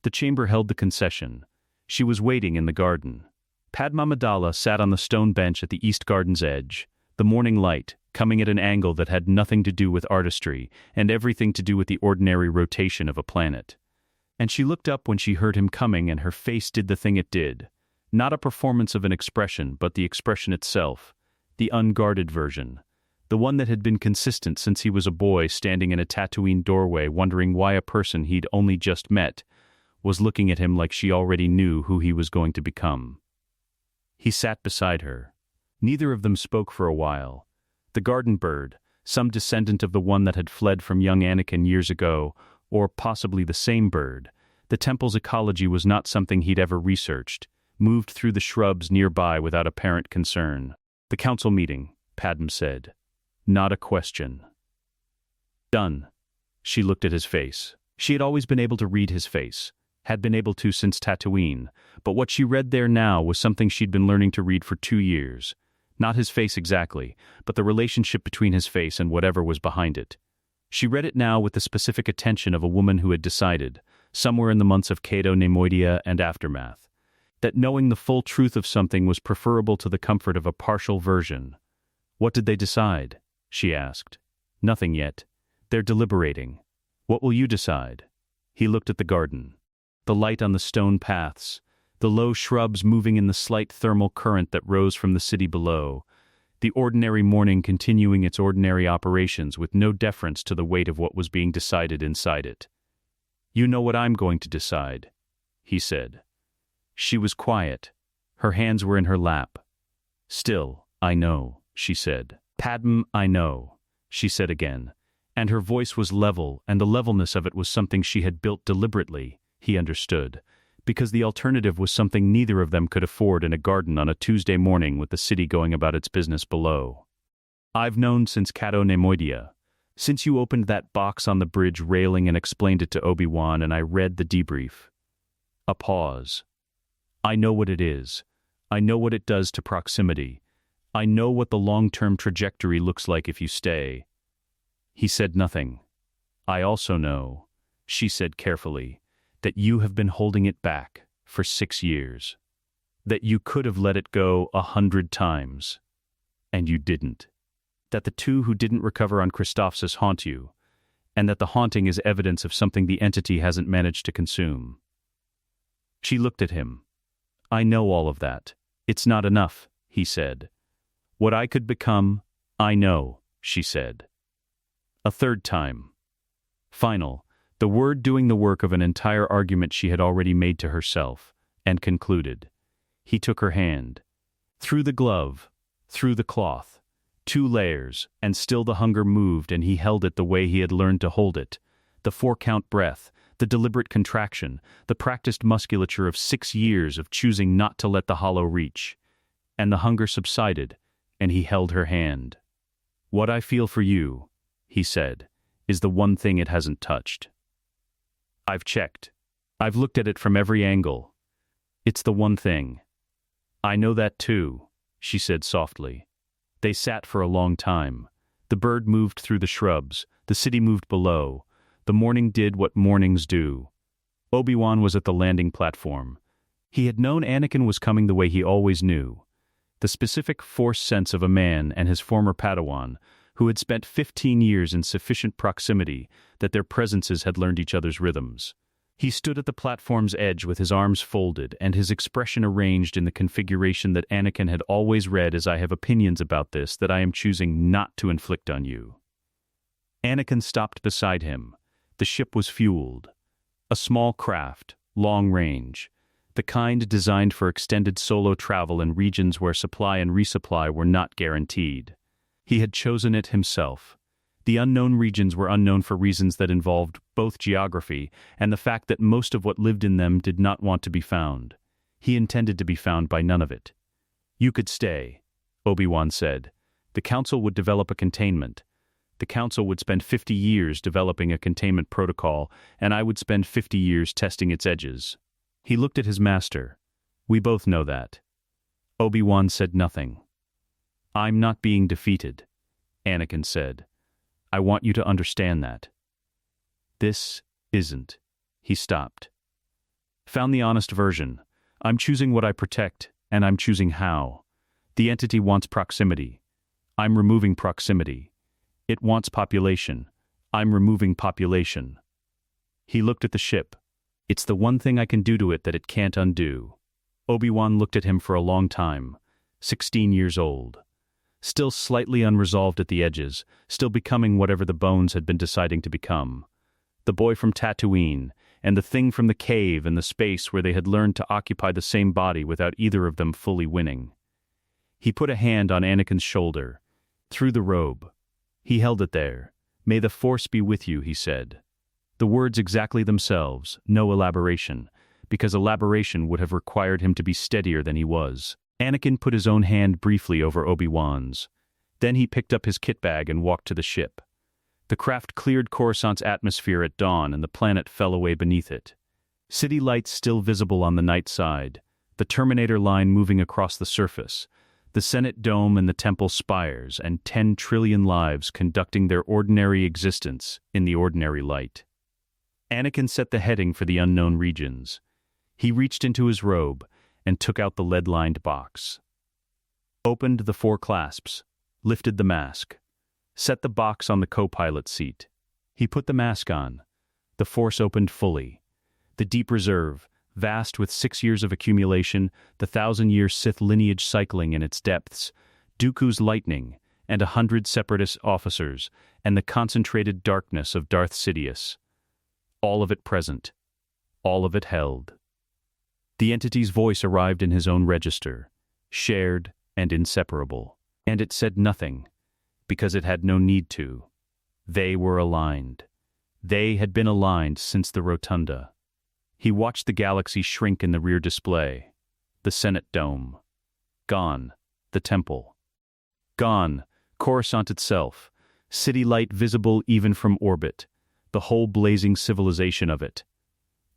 The chamber held the concession. She was waiting in the garden. Padma Amidala sat on the stone bench at the east garden's edge. The morning light, coming at an angle that had nothing to do with artistry and everything to do with the ordinary rotation of a planet. And she looked up when she heard him coming, and her face did the thing it did. Not a performance of an expression, but the expression itself. The unguarded version. The one that had been consistent since he was a boy standing in a Tatooine doorway wondering why a person he'd only just met was looking at him like she already knew who he was going to become. He sat beside her. Neither of them spoke for a while. The garden bird, some descendant of the one that had fled from young Anakin years ago, or possibly the same bird, the temple's ecology was not something he'd ever researched, moved through the shrubs nearby without apparent concern. The council meeting, Padme said. Not a question. Done. She looked at his face. She had always been able to read his face, had been able to since Tatooine, but what she read there now was something she'd been learning to read for 2 years. Not his face exactly, but the relationship between his face and whatever was behind it. She read it now with the specific attention of a woman who had decided, somewhere in the months of Cato Nemoidia and aftermath, that knowing the full truth of something was preferable to the comfort of a partial version. What did they decide? She asked. Nothing yet. They're deliberating. What will you decide? He looked at the garden. The light on the stone paths, the low shrubs moving in the slight thermal current that rose from the city below, the ordinary morning continuing its ordinary operations with no deference to the weight of what was being decided inside it. You know what I'm going to decide, he said. She was quiet. Her hands were in her lap. Still, I know, she said. Padme, I know, she said again. And her voice was level, and the levelness of it was something she had built deliberately, he understood, because the alternative was something neither of them could afford in a garden on a Tuesday morning with the city going about its business below. I've known since Cato Nemoidia, since you opened that box on the bridge railing and explained it to Obi-Wan and I read the debrief. A pause. I know what it is. I know what it does to proximity. I know what the long-term trajectory looks like if you stay. He said nothing. I also know, she said carefully, that you have been holding it back for 6 years. That you could have let it go 100 times. And you didn't. That the two who didn't recover on Christophsis haunt you, and that the haunting is evidence of something the entity hasn't managed to consume. She looked at him. I know all of that. It's not enough, he said. What I could become, I know, she said. A third time. Final, the word doing the work of an entire argument she had already made to herself, and concluded. He took her hand. Through the glove, through the cloth, 2 layers, and still the hunger moved and he held it the way he had learned to hold it. The 4-count breath, the deliberate contraction, the practiced musculature of 6 years of choosing not to let the hollow reach. And the hunger subsided, and he held her hand. "What I feel for you," he said, "is the one thing it hasn't touched. I've checked. I've looked at it from every angle. It's the one thing." "I know that too," she said softly. They sat for a long time. The bird moved through the shrubs, the city moved below, the morning did what mornings do. Obi-Wan was at the landing platform. He had known Anakin was coming the way he always knew. The specific force sense of a man and his former Padawan, who had spent 15 years in sufficient proximity that their presences had learned each other's rhythms. He stood at the platform's edge with his arms folded and his expression arranged in the configuration that Anakin had always read as "I have opinions about this that I am choosing not to inflict on you." Anakin stopped beside him. The ship was fueled. A small craft, long range, the kind designed for extended solo travel in regions where supply and resupply were not guaranteed. He had chosen it himself. The unknown regions were unknown for reasons that involved both geography and the fact that most of what lived in them did not want to be found. He intended to be found by none of it. "You could stay," Obi-Wan said. "The Council would develop a containment. The Council would spend 50 years developing a containment protocol, and I would spend 50 years testing its edges." He looked at his master. "We both know that." Obi-Wan said nothing. "I'm not being defeated," Anakin said. "I want you to understand that." "This isn't." He stopped. "Found the honest version. I'm choosing what I protect, and I'm choosing how. The entity wants proximity. I'm removing proximity. It wants population. I'm removing population." He looked at the ship. "It's the one thing I can do to it that it can't undo." Obi-Wan looked at him for a long time, 16 years old. Still slightly unresolved at the edges, still becoming whatever the bones had been deciding to become. The boy from Tatooine, and the thing from the cave and the space where they had learned to occupy the same body without either of them fully winning. He put a hand on Anakin's shoulder. Through the robe. He held it there. "May the Force be with you," he said. The words exactly themselves, no elaboration, because elaboration would have required him to be steadier than he was. Anakin put his own hand briefly over Obi-Wan's. Then he picked up his kit bag and walked to the ship. The craft cleared Coruscant's atmosphere at dawn and the planet fell away beneath it. City lights still visible on the night side, the Terminator line moving across the surface, the Senate dome and the temple spires, and 10 trillion lives conducting their ordinary existence in the ordinary light. Anakin set the heading for the unknown regions. He reached into his robe and took out the lead-lined box. Opened the 4 clasps, lifted the mask, set the box on the co-pilot seat. He put the mask on. The Force opened fully. The deep reserve, vast with 6 years of accumulation, the 1,000-year Sith lineage cycling in its depths, Dooku's lightning, and 100 separatist officers, and the concentrated darkness of Darth Sidious. All of it present. All of it held. The entity's voice arrived in his own register, shared and inseparable. And it said nothing, because it had no need to. They were aligned. They had been aligned since the Rotunda. He watched the galaxy shrink in the rear display. The Senate dome. Gone. The temple. Gone. Coruscant itself. City light visible even from orbit. The whole blazing civilization of it.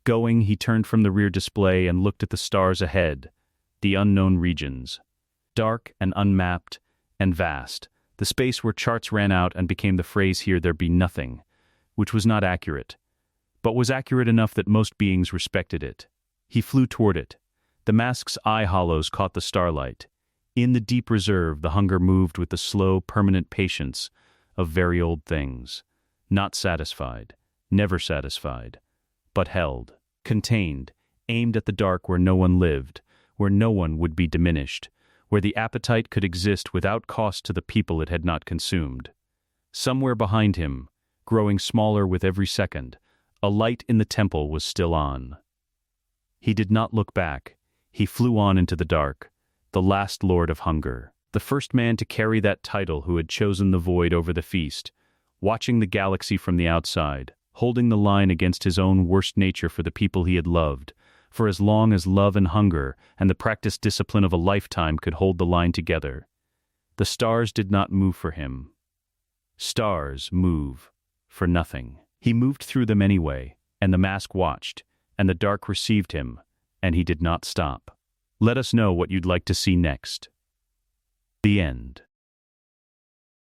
Going, he turned from the rear display and looked at the stars ahead, the unknown regions. Dark and unmapped and vast, the space where charts ran out and became the phrase "here there be nothing," which was not accurate, but was accurate enough that most beings respected it. He flew toward it. The mask's eye hollows caught the starlight. In the deep reserve, the hunger moved with the slow, permanent patience of very old things. Not satisfied, never satisfied, but held, contained, aimed at the dark where no one lived, where no one would be diminished, where the appetite could exist without cost to the people it had not consumed. Somewhere behind him, growing smaller with every second, a light in the temple was still on. He did not look back. He flew on into the dark, the last lord of hunger, the first man to carry that title who had chosen the void over the feast, watching the galaxy from the outside, holding the line against his own worst nature for the people he had loved, for as long as love and hunger and the practiced discipline of a lifetime could hold the line together. The stars did not move for him. Stars move for nothing. He moved through them anyway, and the mask watched, and the dark received him, and he did not stop. Let us know what you'd like to see next. The end.